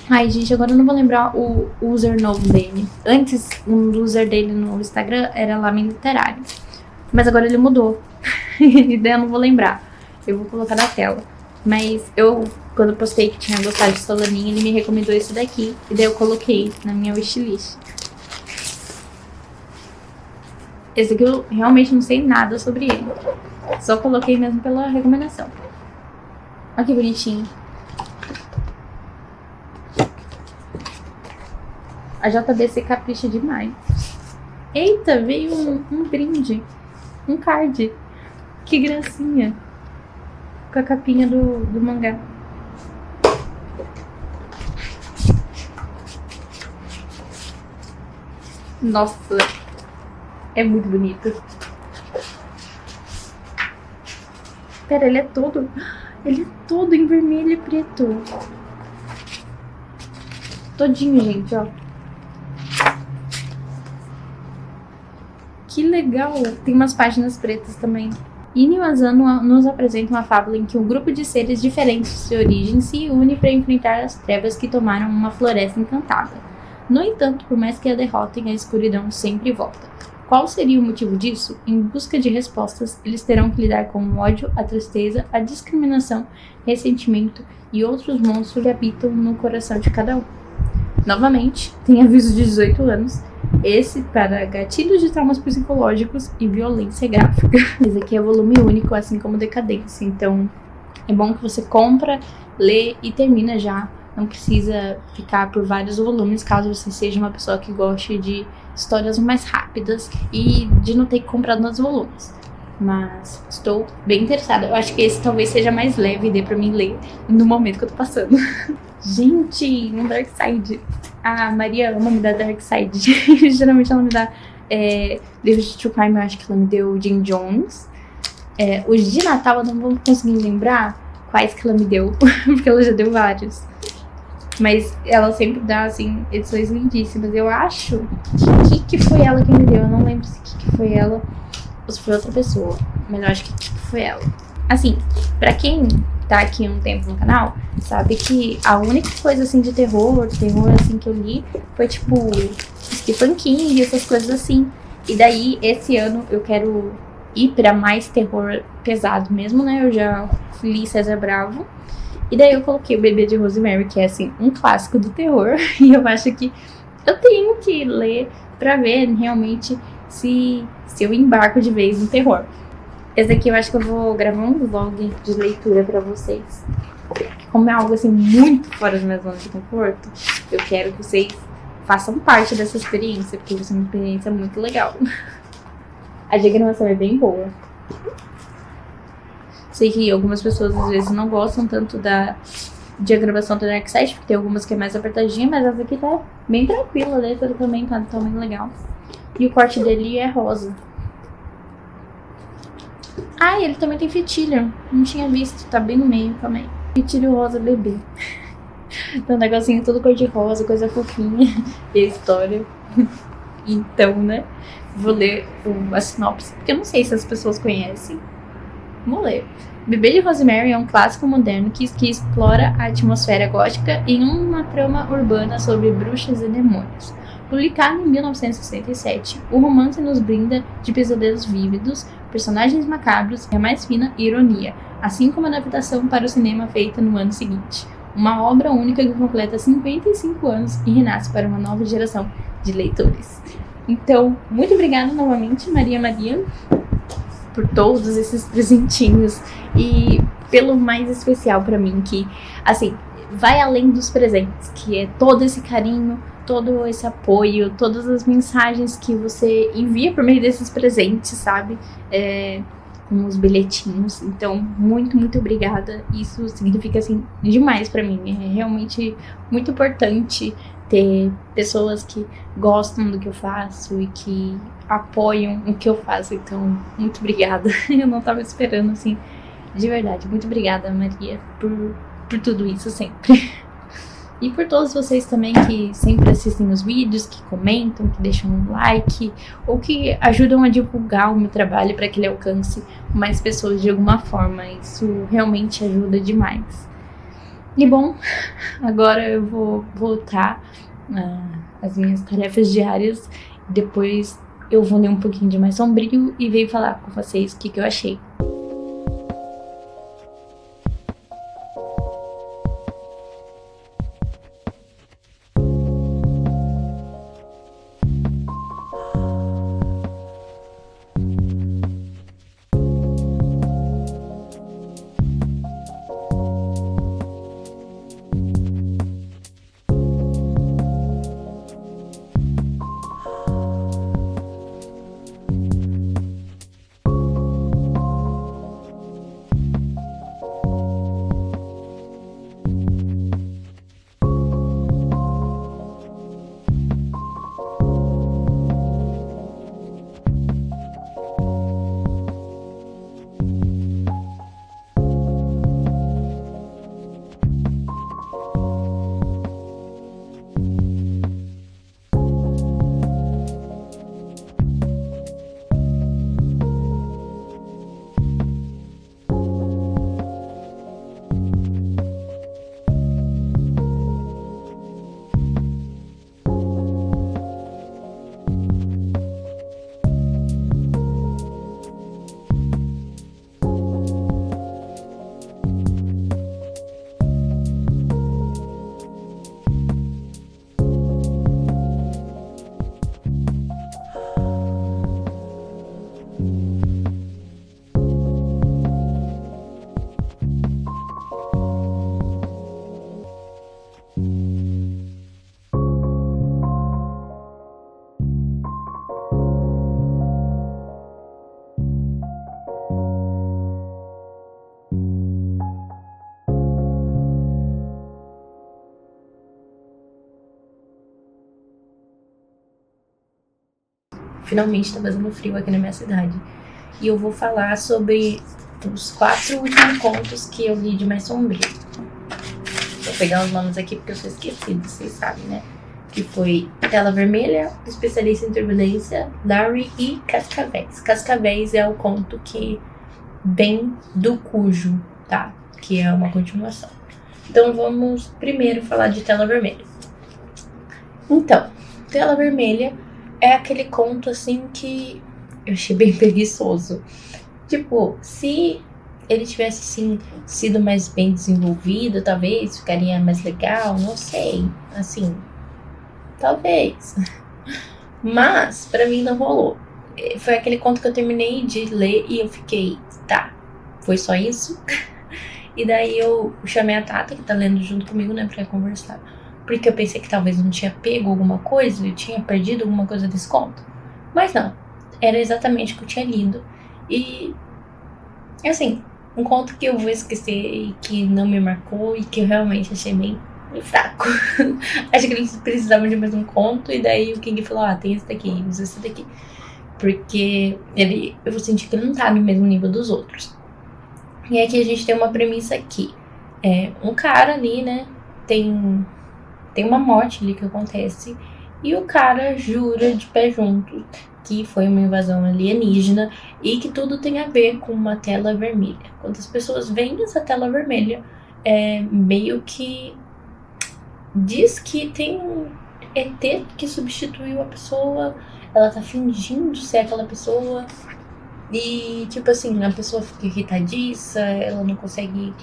Ai, gente, agora eu não vou lembrar o user novo dele. Antes, um user dele no Instagram era Lamen Literário. Mas agora ele mudou. E daí eu não vou lembrar. Eu vou colocar na tela. Mas eu, quando eu postei que tinha gostado de Solaninha, ele me recomendou esse daqui. E daí eu coloquei na minha wishlist. Esse aqui eu realmente não sei nada sobre ele. Só coloquei mesmo pela recomendação. Olha que bonitinho. A JBC capricha demais. Eita, veio um brinde. Um card. Que gracinha. Com a capinha do mangá. Nossa. É muito bonito. Pera, ele é todo em vermelho e preto. Todinho, gente, ó. Que legal. Tem umas páginas pretas também. Inu Asano nos apresenta uma fábula em que um grupo de seres diferentes de origem se une para enfrentar as trevas que tomaram uma floresta encantada. No entanto, por mais que a derrotem, a escuridão sempre volta. Qual seria o motivo disso? Em busca de respostas, eles terão que lidar com o ódio, a tristeza, a discriminação, ressentimento e outros monstros que habitam no coração de cada um. Novamente, tem aviso de 18 anos, esse para gatilhos de traumas psicológicos e violência gráfica. Esse aqui é volume único, assim como Decadência, então é bom que você compra, lê e termina já. Não precisa ficar por vários volumes, caso você seja uma pessoa que goste de histórias mais rápidas e de não ter que comprar nos volumes. Mas estou bem interessada. Eu acho que esse talvez seja mais leve e dê pra mim ler no momento que eu tô passando. Gente, um Dark Side. A Maria ama me dar Dark Side. Geralmente ela me dá livros de True Crime, eu acho que ela me deu Jim Jones. Os de Natal eu não vou conseguir lembrar quais que ela me deu, porque ela já deu vários. Mas ela sempre dá, assim, edições lindíssimas. Eu acho que foi ela que me deu. Eu não lembro se que foi ela ou se foi outra pessoa. Mas eu acho que foi ela. Assim, pra quem tá aqui um tempo no canal, sabe que a única coisa, assim, de terror, assim, que eu li foi, tipo, Stephen King, essas coisas assim. E daí, esse ano, eu quero ir pra mais terror pesado mesmo, né? Eu já li César Bravo. E daí eu coloquei O Bebê de Rosemary, que é, assim, um clássico do terror. E eu acho que eu tenho que ler pra ver realmente se eu embarco de vez no terror. Esse daqui eu acho que eu vou gravar um vlog de leitura pra vocês. Como é algo assim muito fora da minha zona de conforto, eu quero que vocês façam parte dessa experiência, porque vai ser uma experiência muito legal. A diagramação é bem boa. Sei que algumas pessoas às vezes não gostam tanto da diagramação do Darkseid, porque tem algumas que é mais apertadinha, mas essa aqui tá bem tranquila, a letra também tá do tamanho legal. E o corte dele é rosa. Ah, ele também tem fitilho. Não tinha visto, tá bem no meio também. Fitilho rosa bebê. Então, um negocinho todo cor de rosa, coisa fofinha. E a história. Então, né? Vou ler a sinopse, porque eu não sei se as pessoas conhecem. Vamos ler. Bebê de Rosemary é um clássico moderno que explora a atmosfera gótica em uma trama urbana sobre bruxas e demônios. Publicado em 1967, o romance nos brinda de pesadelos vívidos, personagens macabros e a mais fina ironia, assim como a adaptação para o cinema feita no ano seguinte. Uma obra única que completa 55 anos e renasce para uma nova geração de leitores. Então, muito obrigada novamente, Maria, por todos esses presentinhos e pelo mais especial para mim, que, assim, vai além dos presentes, que é todo esse carinho, todo esse apoio, todas as mensagens que você envia por meio desses presentes, sabe? Com os bilhetinhos. Então, muito, muito obrigada. Isso significa, assim, demais pra mim. É realmente muito importante ter pessoas que gostam do que eu faço e que apoiam o que eu faço. Então, muito obrigada. Eu não tava esperando, assim, de verdade. Muito obrigada, Maria, por tudo isso sempre. E por todos vocês também que sempre assistem os vídeos, que comentam, que deixam um like, ou que ajudam a divulgar o meu trabalho para que ele alcance mais pessoas de alguma forma. Isso realmente ajuda demais. E bom, agora eu vou voltar às minhas tarefas diárias. Depois eu vou ler um pouquinho de Mais Sombrio e venho falar com vocês o que eu achei. Finalmente tá fazendo frio aqui na minha cidade. E eu vou falar sobre os 4 últimos contos que eu li de Mais Sombrio. Vou pegar os nomes aqui porque eu sou esquecida, vocês sabem, né? Que foi Tela Vermelha, Especialista em Turbulência, Larry e Cascavéis. Cascavéis é o conto que vem do Cujo, tá? Que é uma continuação. Então vamos primeiro falar de Tela Vermelha. Então, Tela Vermelha é aquele conto, assim, que eu achei bem preguiçoso. Tipo, se ele tivesse, assim, sido mais bem desenvolvido, talvez ficaria mais legal, não sei. Assim, talvez. Mas, pra mim, não rolou. foi aquele conto que eu terminei de ler e eu fiquei, tá, foi só isso? E daí eu chamei a Tata, que tá lendo junto comigo, né, pra conversar. Porque eu pensei que talvez não tinha pego alguma coisa, eu tinha perdido alguma coisa desse conto. Mas não, era exatamente o que eu tinha lido. E, assim, um conto que eu vou esquecer e que não me marcou e que eu realmente achei bem fraco. Acho que eles precisavam de mais um conto e daí o King falou, tem esse daqui, usa esse daqui. Porque eu vou sentir que ele não tá no mesmo nível dos outros. E aqui a gente tem uma premissa aqui. Um cara ali, né, tem uma morte ali que acontece e o cara jura de pé junto que foi uma invasão alienígena e que tudo tem a ver com uma tela vermelha. Quando as pessoas veem essa tela vermelha, meio que diz que tem um ET que substituiu a pessoa, ela tá fingindo ser aquela pessoa e, tipo assim, a pessoa fica irritadiça, ela não consegue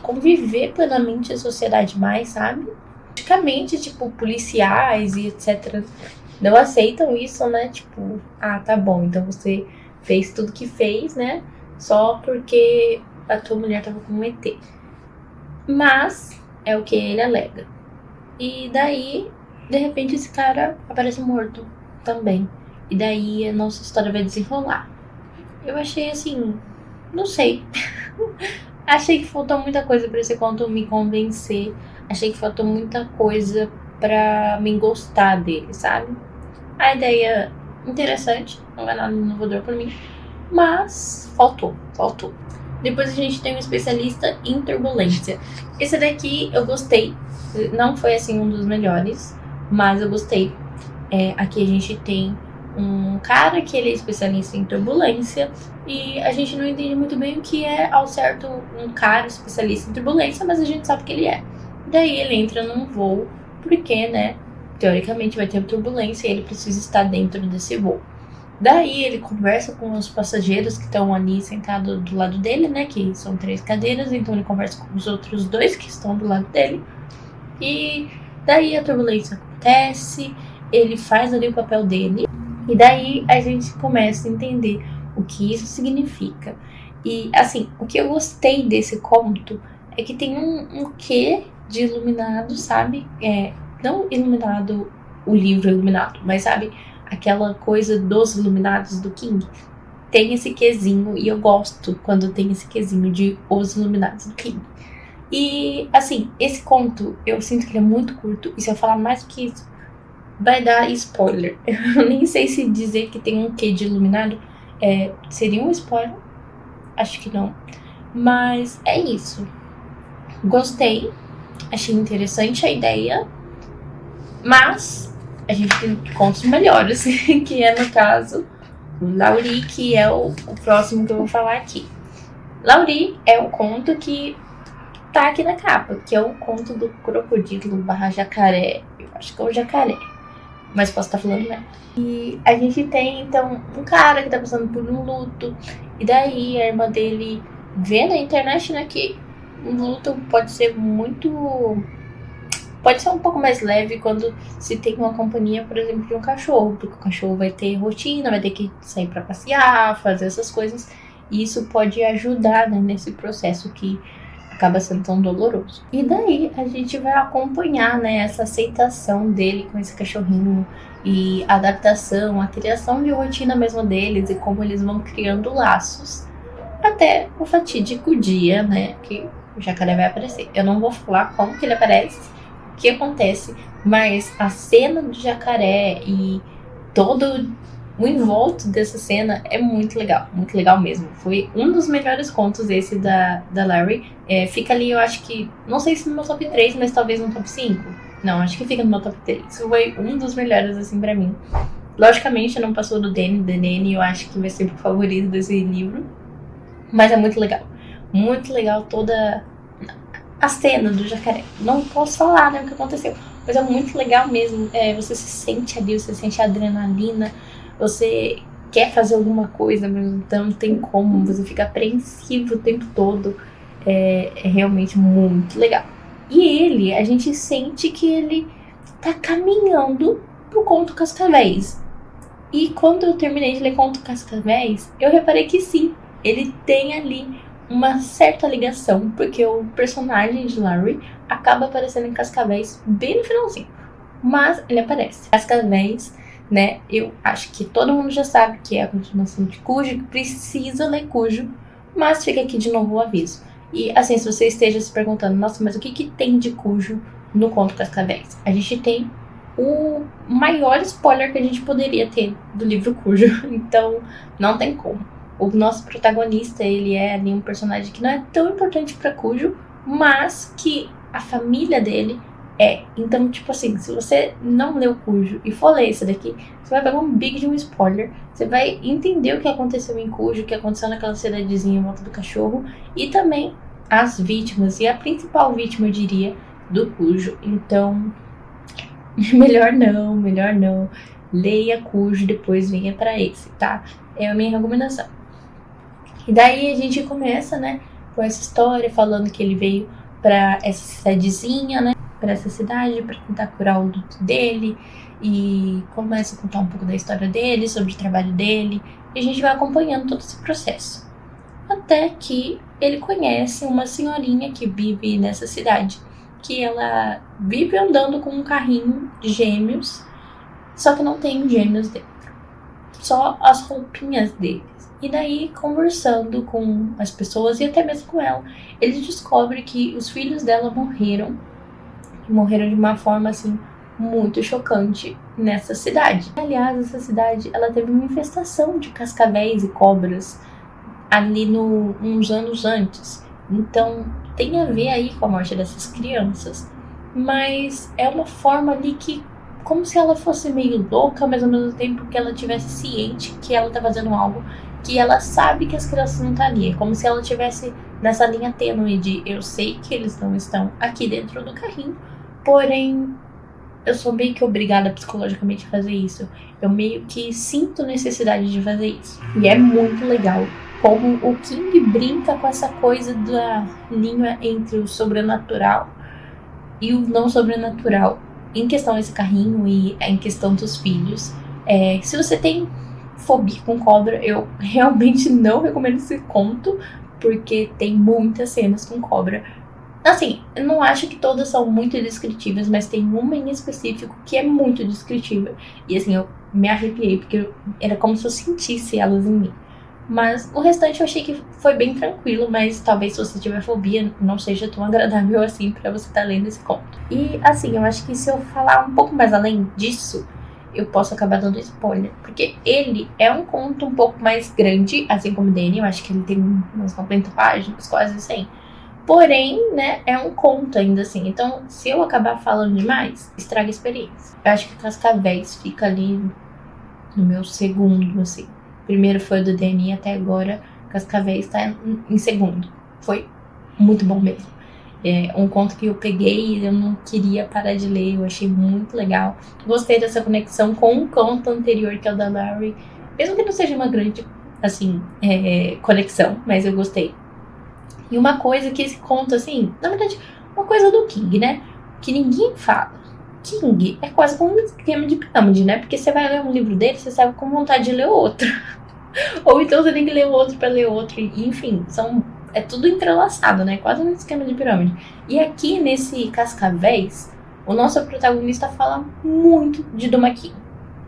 conviver plenamente em sociedade mais, sabe? Praticamente, tipo, policiais e etc. não aceitam isso, né? Tipo, tá bom, então você fez tudo que fez, né? Só porque a tua mulher tava com um ET. Mas é o que ele alega. E daí, de repente, esse cara aparece morto também. E daí a nossa história vai desenrolar. Eu achei assim, não sei. Achei que faltou muita coisa pra esse conto me convencer. Achei que faltou muita coisa pra me gostar dele, sabe? A ideia interessante, não é nada inovador pra mim, mas faltou. Depois a gente tem um especialista em turbulência. Esse daqui eu gostei, não foi assim um dos melhores, mas eu gostei. Aqui a gente tem um cara que ele é especialista em turbulência e a gente não entende muito bem o que é ao certo um cara especialista em turbulência, mas a gente sabe que ele é. Daí ele entra num voo porque, né, teoricamente vai ter turbulência e ele precisa estar dentro desse voo. Daí ele conversa com os passageiros que estão ali sentados do lado dele, né, que são 3 cadeiras, então ele conversa com os outros 2 que estão do lado dele. E daí a turbulência acontece, ele faz ali o papel dele. E daí a gente começa a entender o que isso significa. E, assim, o que eu gostei desse conto é que tem um quê de iluminado, sabe? Não iluminado, o livro iluminado, mas sabe? Aquela coisa dos iluminados do King. Tem esse quezinho, e eu gosto quando tem esse quezinho de os iluminados do King. E, assim, esse conto, eu sinto que ele é muito curto, e se eu falar mais do que isso, vai dar spoiler. Eu nem sei se dizer que tem um quê de iluminado seria um spoiler. Acho que não. Mas é isso. Gostei. Achei interessante a ideia. Mas a gente tem contos melhores, que é no caso Lauri, que é o próximo que eu vou falar aqui. Lauri é o conto que tá aqui na capa, que é o conto do crocodilo / jacaré. Eu acho que é o jacaré, mas posso estar falando merda. E a gente tem, então, um cara que tá passando por um luto. E daí a irmã dele vê na internet, né, que um luto pode ser um pouco mais leve quando se tem uma companhia, por exemplo, de um cachorro. Porque o cachorro vai ter rotina, vai ter que sair pra passear, fazer essas coisas. E isso pode ajudar, né, nesse processo que acaba sendo tão doloroso. E daí a gente vai acompanhar, né, essa aceitação dele com esse cachorrinho e a adaptação, a criação de rotina mesmo deles e como eles vão criando laços até o fatídico dia, né, que o jacaré vai aparecer. Eu não vou falar como que ele aparece, o que acontece, mas a cena do jacaré e todo o envolto dessa cena é muito legal mesmo. Foi um dos melhores contos esse da Larry. Fica ali, eu acho que, não sei se no meu top 3, mas talvez no top 5. Não, acho que fica no meu top 3. Foi um dos melhores, assim, pra mim. Logicamente, não passou do Danny. The Danny, eu acho que vai ser o favorito desse livro. Mas é muito legal. Muito legal toda a cena do jacaré. Não posso falar, né, o que aconteceu. Mas é muito legal mesmo. Você se sente ali, você sente a adrenalina. Você quer fazer alguma coisa, mas não tem como. Você fica apreensivo o tempo todo. É realmente muito legal. E a gente sente que ele tá caminhando pro conto Cascavéis. E quando eu terminei de ler Conto Cascavéis, eu reparei que sim, ele tem ali uma certa ligação, porque o personagem de Larry acaba aparecendo em Cascavéis bem no finalzinho. Mas ele aparece. Cascavéis, né? Eu acho que todo mundo já sabe que é a continuação de Cujo, que precisa ler Cujo, mas fica aqui de novo o aviso. E assim, se você esteja se perguntando, nossa, mas o que tem de Cujo no Conto Cascavéis? A gente tem o maior spoiler que a gente poderia ter do livro Cujo, então não tem como. O nosso protagonista, ele é ali um personagem que não é tão importante para Cujo, mas que a família dele é. Então, tipo assim, se você não leu Cujo e for ler esse daqui, você vai pegar um big de um spoiler, você vai entender o que aconteceu em Cujo, o que aconteceu naquela cidadezinha em volta do cachorro, e também as vítimas, e a principal vítima, eu diria, do Cujo. Então, melhor não. Leia Cujo, depois venha pra esse, tá? É a minha recomendação. E daí a gente começa, né, com essa história, falando que ele veio pra essa cidadezinha, né, pra essa cidade, pra tentar curar o luto dele. E começa a contar um pouco da história dele, sobre o trabalho dele. E a gente vai acompanhando todo esse processo. Até que ele conhece uma senhorinha que vive nessa cidade, que ela vive andando com um carrinho de gêmeos, só que não tem gêmeos dentro, só as roupinhas deles. E daí, conversando com as pessoas e até mesmo com ela, ele descobre que os filhos dela morreram de uma forma assim muito chocante nessa cidade. Aliás, essa cidade, ela teve uma infestação de cascavéis e cobras ali uns anos antes. Então, tem a ver aí com a morte dessas crianças. Mas é uma forma ali que, como se ela fosse meio louca, mas ao mesmo tempo que ela tivesse ciente que ela tá fazendo algo que ela sabe que as crianças não estão ali. É como se ela tivesse nessa linha tênue de eu sei que eles não estão aqui dentro do carrinho, porém eu sou meio que obrigada psicologicamente a fazer isso. Eu meio que sinto necessidade de fazer isso. E é muito legal como o King brinca com essa coisa da linha entre o sobrenatural e o não sobrenatural. Em questão desse carrinho e em questão dos filhos. Se você tem fobia com cobra, eu realmente não recomendo esse conto, porque tem muitas cenas com cobra. Assim, eu não acho que todas são muito descritivas, mas tem uma em específico que é muito descritiva. E assim, eu me arrepiei, porque era como se eu sentisse elas em mim. Mas o restante eu achei que foi bem tranquilo, mas talvez se você tiver fobia não seja tão agradável assim pra você estar lendo esse conto. E assim, eu acho que se eu falar um pouco mais além disso, eu posso acabar dando spoiler, porque ele é um conto um pouco mais grande, assim como o Danny, eu acho que ele tem umas 90 páginas, quase 100. Porém, né, é um conto ainda assim. Então, se eu acabar falando demais, estraga a experiência. Eu acho que Cascavéis fica ali no meu segundo, assim. Primeiro foi o do Danny, até agora Cascavéis tá em segundo. Foi muito bom mesmo. É um conto que eu peguei e eu não queria parar de ler, eu achei muito legal. Gostei dessa conexão com o conto anterior, que é o da Larry. Mesmo que não seja uma grande, assim, conexão, mas eu gostei. E uma coisa que esse conto, assim, na verdade, uma coisa do King, né? Que ninguém fala. King é quase como um esquema de pirâmide, né? Porque você vai ler um livro dele, você sai com vontade de ler outro. Ou então você tem que ler outro pra ler outro. E, enfim, é tudo entrelaçado, né? Quase um esquema de pirâmide. E aqui nesse Cascavéis, o nosso protagonista fala muito de Duma-Keen.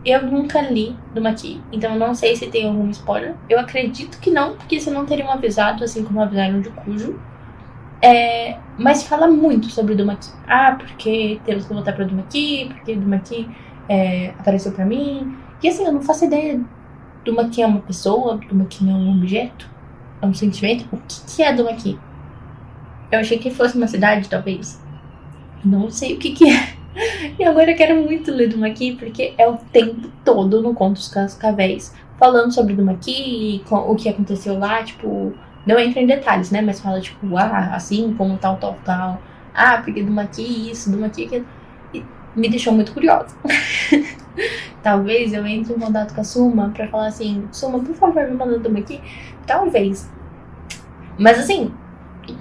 Eu nunca li Duma-Keen, então eu não sei se tem algum spoiler. Eu acredito que não, porque senão teriam avisado, assim como avisaram de Cujo. Mas fala muito sobre Duma-Keen. Porque temos que voltar pra Duma-Keen, porque Duma-Keen apareceu pra mim. E assim, eu não faço ideia. Duma-Keen é uma pessoa? Duma-Keen é um objeto? É um sentimento? O que é Duma-Keen? Eu achei que fosse uma cidade, talvez. Não sei o que é. E agora eu quero muito ler Duma-Keen, porque é o tempo todo no Contos Cascavéis falando sobre Duma-Keen e o que aconteceu lá, tipo, não entra em detalhes, né, mas fala tipo, assim como tal, porque Duma-Keen isso, Duma-Keen aquilo, e me deixou muito curiosa. Talvez eu entre em contato com a Suma pra falar assim, Suma, por favor, me manda Duma-Keen, talvez, mas assim,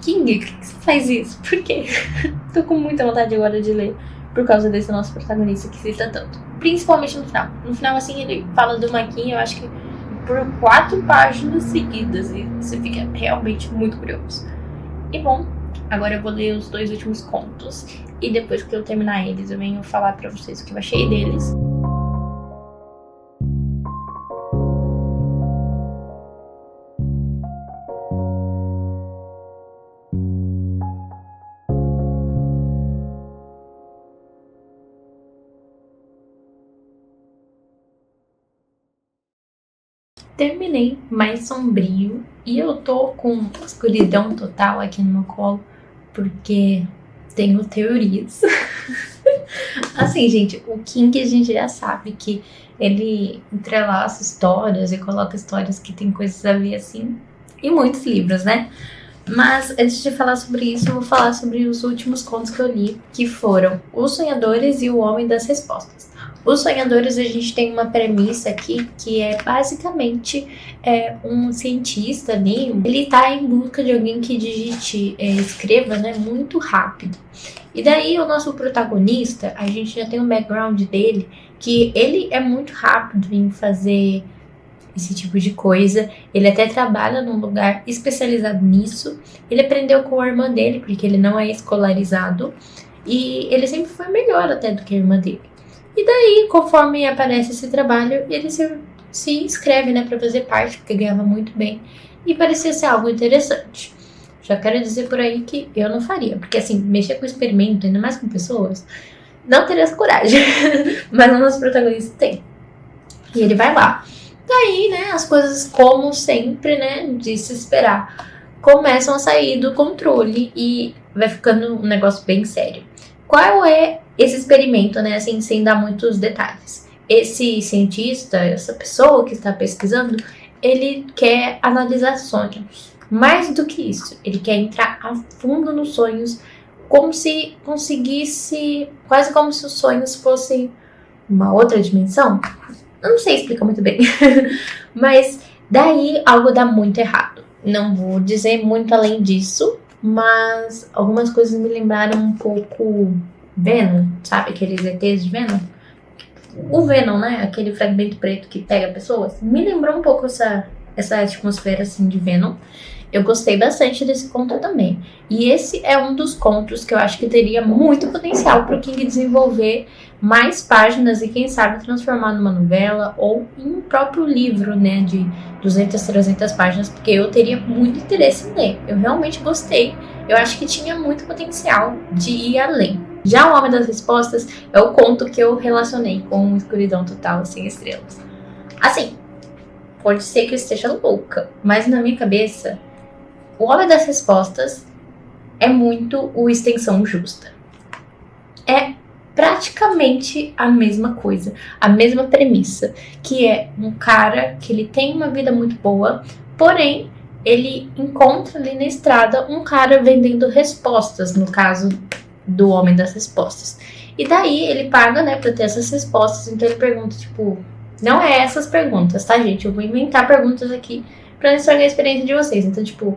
King, por que você faz isso? Por quê? Tô com muita vontade agora de ler. por causa desse nosso protagonista que cita tanto. Principalmente no final. No final, assim, ele fala do Maquin, eu acho que por 4 páginas seguidas. E você fica realmente muito curioso. E bom, agora eu vou ler os 2 últimos contos. E depois que eu terminar eles, eu venho falar pra vocês o que eu achei deles. Terminei mais sombrio e eu tô com escuridão total aqui no meu colo porque tenho teorias. Assim, gente, o King a gente já sabe que ele entrelaça histórias e coloca histórias que tem coisas a ver assim em muitos livros, né? Mas antes de falar sobre isso, eu vou falar sobre os últimos contos que eu li, que foram Os Sonhadores e O Homem das Respostas. Os Sonhadores, a gente tem uma premissa aqui que é basicamente um cientista ali, ele tá em busca de alguém que digite, escreva, né, muito rápido. E daí o nosso protagonista, a gente já tem um background dele, que ele é muito rápido em fazer esse tipo de coisa. Ele até trabalha num lugar especializado nisso. Ele aprendeu com a irmã dele, porque ele não é escolarizado. E ele sempre foi melhor até do que a irmã dele. E daí, conforme aparece esse trabalho, ele se inscreve, né, para fazer parte, porque ganhava muito bem. E parecia ser algo interessante. Já quero dizer por aí que eu não faria. Porque, assim, mexer com experimento, ainda mais com pessoas, não teria essa coragem. Mas o nosso protagonista tem. E ele vai lá. Daí, né, as coisas, como sempre, né, de se esperar, começam a sair do controle e vai ficando um negócio bem sério. Qual é esse experimento, né, assim, sem dar muitos detalhes? Esse cientista, essa pessoa que está pesquisando, ele quer analisar sonhos. Mais do que isso, ele quer entrar a fundo nos sonhos, como se conseguisse, quase como se os sonhos fossem uma outra dimensão. Eu não sei explicar muito bem, mas daí algo dá muito errado. Não vou dizer muito além disso, mas algumas coisas me lembraram um pouco Venom, sabe? Aqueles ETs de Venom. O Venom, né? Aquele fragmento preto que pega pessoas. Me lembrou um pouco essa atmosfera assim de Venom. Eu gostei bastante desse conto também. E esse é um dos contos que eu acho que teria muito potencial para o King desenvolver mais páginas e quem sabe transformar numa novela ou em um próprio livro, né, de 200, 300 páginas, porque eu teria muito interesse em ler. Eu realmente gostei. Eu acho que tinha muito potencial de ir além. Já O Homem das Respostas é o conto que eu relacionei com Escuridão Total Sem Estrelas. Assim, pode ser que eu esteja louca, mas na minha cabeça, O Homem das Respostas é muito o Extensão Justa. É praticamente a mesma coisa, a mesma premissa, que é um cara que ele tem uma vida muito boa, porém ele encontra ali na estrada um cara vendendo respostas, no caso do Homem das Respostas. E daí ele paga, né, pra ter essas respostas, então ele pergunta, tipo, não é essas perguntas, tá, gente? Eu vou inventar perguntas aqui pra estragar a experiência de vocês. Então, tipo,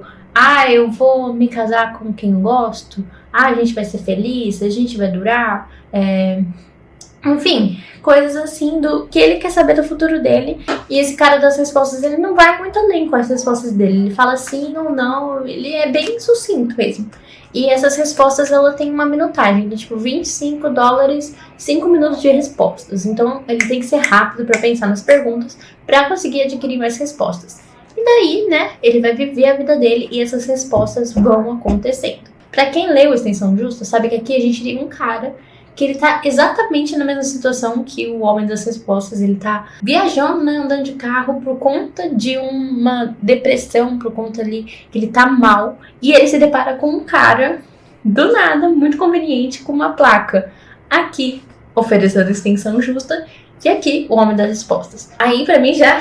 eu vou me casar com quem eu gosto? A gente vai ser feliz? A gente vai durar? Enfim, coisas assim do que ele quer saber do futuro dele. E esse cara das respostas, ele não vai muito além com as respostas dele. Ele fala sim ou não, ele é bem sucinto mesmo. E essas respostas, ela tem uma minutagem de tipo $25, 5 minutos de respostas. Então ele tem que ser rápido para pensar nas perguntas para conseguir adquirir mais respostas. E daí, né, ele vai viver a vida dele e essas respostas vão acontecendo. Pra quem leu Extensão Justa, sabe que aqui a gente tem um cara que ele tá exatamente na mesma situação que o Homem das Respostas. Ele tá viajando, né, andando de carro por conta de uma depressão, por conta ali que ele tá mal. E ele se depara com um cara, do nada, muito conveniente, com uma placa. Aqui, oferecendo Extensão Justa, e aqui, o Homem das Respostas. Aí, pra mim, já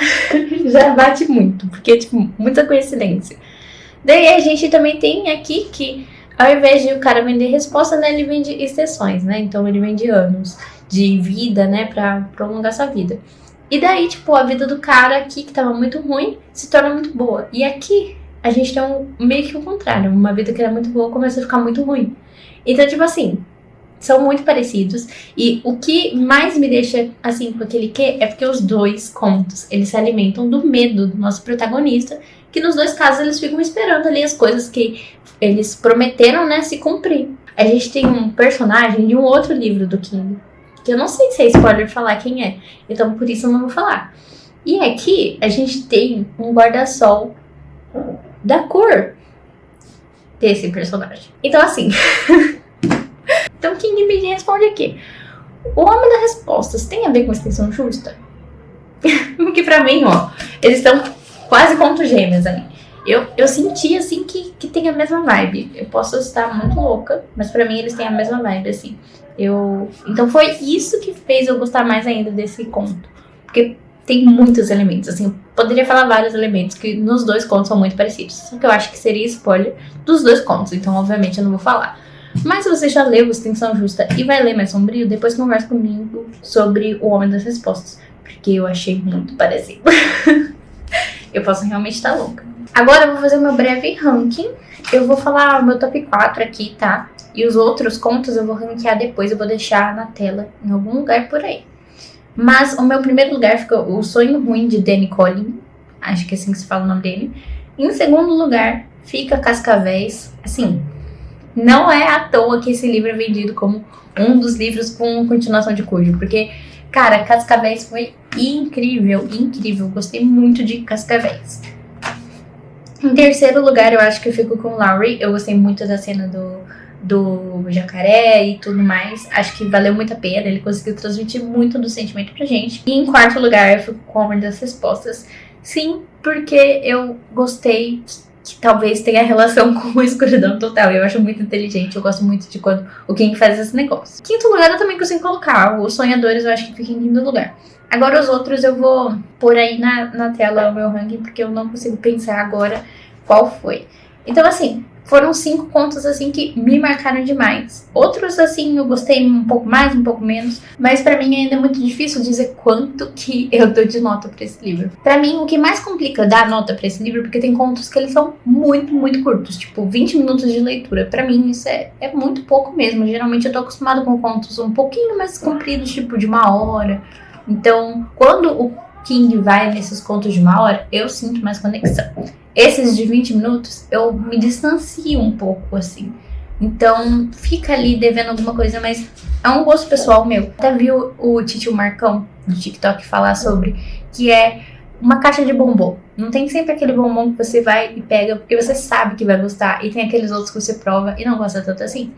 bate muito, porque, tipo, muita coincidência. Daí, a gente também tem aqui que, ao invés de o cara vender resposta, né, ele vende extensões, né? Então, ele vende anos de vida, né, pra prolongar sua vida. E daí, tipo, a vida do cara aqui, que tava muito ruim, se torna muito boa. E aqui, a gente tem meio que o contrário. Uma vida que era muito boa começa a ficar muito ruim. Então, tipo assim, são muito parecidos. E o que mais me deixa, assim, com aquele quê, é porque os dois contos, eles se alimentam do medo do nosso protagonista, que nos dois casos eles ficam esperando ali as coisas que eles prometeram, né, se cumprir. A gente tem um personagem de um outro livro do King, que eu não sei se é spoiler falar quem é, então por isso eu não vou falar. E aqui a gente tem um guarda-sol da cor desse personagem. Então assim, então King me responde aqui. O Homem das Respostas tem a ver com extensão justa? Porque pra mim, ó, eles estão quase conto gêmeos ali. Eu senti, assim, que tem a mesma vibe. Eu posso estar muito louca, mas pra mim eles têm a mesma vibe, assim. Então foi isso que fez eu gostar mais ainda desse conto. Porque tem muitos elementos, assim. Eu poderia falar vários elementos que nos dois contos são muito parecidos. Só que eu acho que seria spoiler dos dois contos. Então, obviamente, eu não vou falar. Mas se você já leu Extensão Justa e vai ler Mais Sombrio, depois conversa comigo sobre O Homem das Respostas. Porque eu achei muito parecido. Eu posso realmente estar louca. Agora eu vou fazer o meu breve ranking. Eu vou falar o meu top 4 aqui, tá? E os outros contos eu vou ranquear depois. Eu vou deixar na tela, em algum lugar por aí. Mas o meu primeiro lugar ficou O Sonho Ruim, de Danny Collin. Acho que é assim que se fala o nome dele. Em segundo lugar, fica Cascavéis. Assim, não é à toa que esse livro é vendido como um dos livros com continuação de Cujo. Porque, cara, Cascavéis foi incrível, incrível. Gostei muito de Cascavéis. Em terceiro lugar, eu acho que eu fico com Lowry. Eu gostei muito da cena do jacaré e tudo mais. Acho que valeu muito a pena. Ele conseguiu transmitir muito do sentimento pra gente. E em quarto lugar, eu fico com o Homem das Respostas. Sim, porque eu gostei que talvez tenha relação com a escuridão total. Eu acho muito inteligente. Eu gosto muito de quando o King faz esse negócio. Quinto lugar, eu também consigo colocar. Os Sonhadores, eu acho que fica em quinto lugar. Agora os outros eu vou pôr aí na tela o meu ranking, porque eu não consigo pensar agora qual foi. Então, assim, foram 5 contos, assim, que me marcaram demais. Outros, assim, eu gostei um pouco mais, um pouco menos. Mas pra mim ainda é muito difícil dizer quanto que eu dou de nota pra esse livro. Pra mim, o que mais complica dar nota pra esse livro, porque tem contos que eles são muito, muito curtos. Tipo, 20 minutos de leitura. Pra mim, isso é muito pouco mesmo. Geralmente eu tô acostumada com contos um pouquinho mais compridos, tipo, de 1 hora. Então, quando o King vai nesses contos de 1 hora, eu sinto mais conexão. Esses de 20 minutos, eu me distancio um pouco, assim. Então, fica ali devendo alguma coisa, mas é um gosto pessoal meu. Até viu o Titio Marcão, do TikTok, falar sobre, que é uma caixa de bombom. Não tem sempre aquele bombom que você vai e pega, porque você sabe que vai gostar, e tem aqueles outros que você prova e não gosta tanto assim.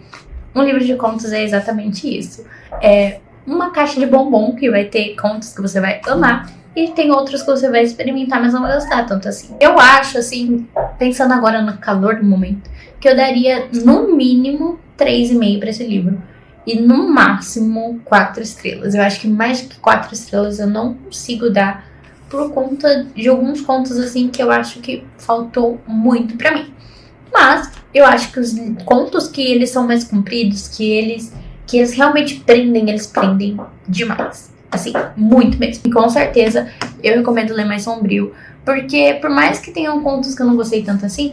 Um livro de contos é exatamente isso. É uma caixa de bombom que vai ter contos que você vai amar e tem outros que você vai experimentar, mas não vai gostar tanto assim. Eu acho, assim, pensando agora no calor do momento, que eu daria no mínimo 3,5 pra esse livro e no máximo 4 estrelas. Eu acho que mais que 4 estrelas eu não consigo dar por conta de alguns contos, assim, que eu acho que faltou muito pra mim. Mas eu acho que os contos que eles são mais compridos, que eles realmente prendem, eles prendem demais. Assim, muito mesmo. E com certeza eu recomendo ler Mais Sombrio, porque por mais que tenham contos que eu não gostei tanto assim,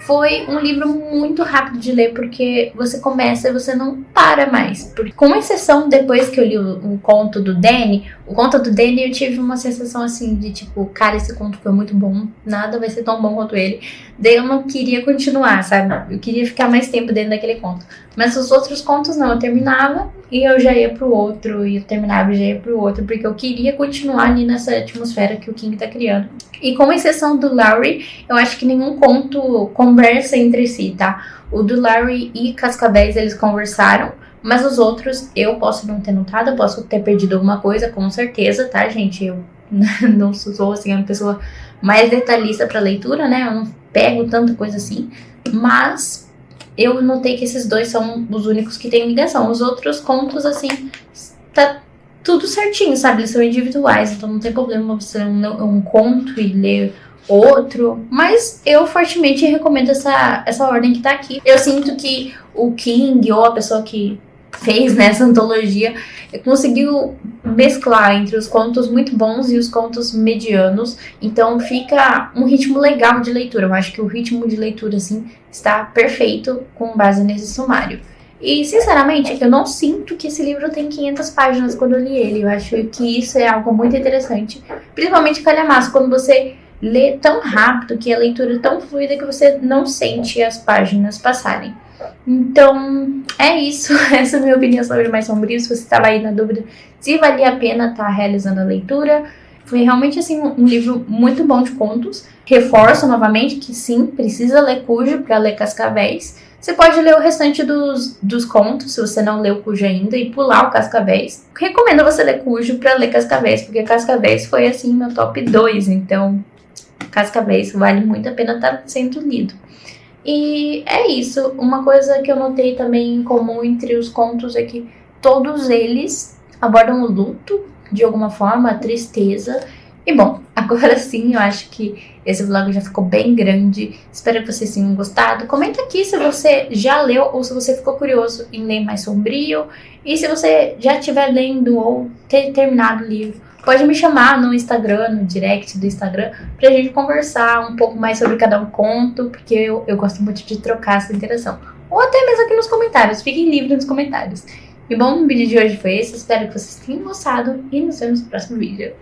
foi um livro muito rápido de ler, porque você começa e você não para mais. Porque, com exceção, depois que eu li o conto do Danny, eu tive uma sensação assim de tipo, cara, esse conto foi muito bom, nada vai ser tão bom quanto ele. Daí eu não queria continuar, sabe? Eu queria ficar mais tempo dentro daquele conto. Mas os outros contos não, eu terminava e eu já ia pro outro, e eu terminava e já ia pro outro, porque eu queria continuar ali nessa atmosfera que o King tá criando. E com exceção do Lowry, eu acho que nenhum conto conversa entre si, tá? O do Lowry e Cascavéis, eles conversaram, mas os outros eu posso não ter notado, eu posso ter perdido alguma coisa, com certeza, tá, gente? Eu não sou, assim, uma pessoa mais detalhista pra leitura, né? Eu não pego tanta coisa assim, mas eu notei que esses dois são os únicos que têm ligação. Os outros contos, assim, tá tudo certinho, sabe? Eles são individuais, então não tem problema você ler um conto e ler outro. Mas eu fortemente recomendo essa ordem que tá aqui. Eu sinto que o King, ou a pessoa que fez nessa antologia, conseguiu mesclar entre os contos muito bons e os contos medianos. Então fica um ritmo legal de leitura. Eu acho que o ritmo de leitura, assim, está perfeito com base nesse sumário. E, sinceramente, eu não sinto que esse livro tem 500 páginas quando eu li ele. Eu acho que isso é algo muito interessante. Principalmente calhamaço, quando você lê tão rápido, que a leitura é tão fluida que você não sente as páginas passarem. Então, é isso. Essa é a minha opinião sobre Mais Sombrio. Se você estava aí na dúvida se valia a pena estar realizando a leitura, foi realmente assim um livro muito bom de contos. Reforço novamente que sim, precisa ler Cujo para ler Cascavéis. Você pode ler o restante dos contos, se você não leu Cujo ainda, e pular o Cascavéis. Recomendo você ler Cujo para ler Cascavéis, porque Cascavéis foi assim meu top 2, então Cascavéis vale muito a pena estar sendo lido. E é isso. Uma coisa que eu notei também em comum entre os contos é que todos eles abordam o luto de alguma forma, a tristeza. E bom, agora sim, eu acho que esse vlog já ficou bem grande. Espero que vocês tenham gostado. Comenta aqui se você já leu ou se você ficou curioso em ler Mais Sombrio. E se você já estiver lendo ou ter terminado o livro, pode me chamar no Instagram, no direct do Instagram, pra gente conversar um pouco mais sobre cada um conto, porque eu gosto muito de trocar essa interação. Ou até mesmo aqui nos comentários, fiquem livres nos comentários. E bom, o vídeo de hoje foi esse, espero que vocês tenham gostado e nos vemos no próximo vídeo.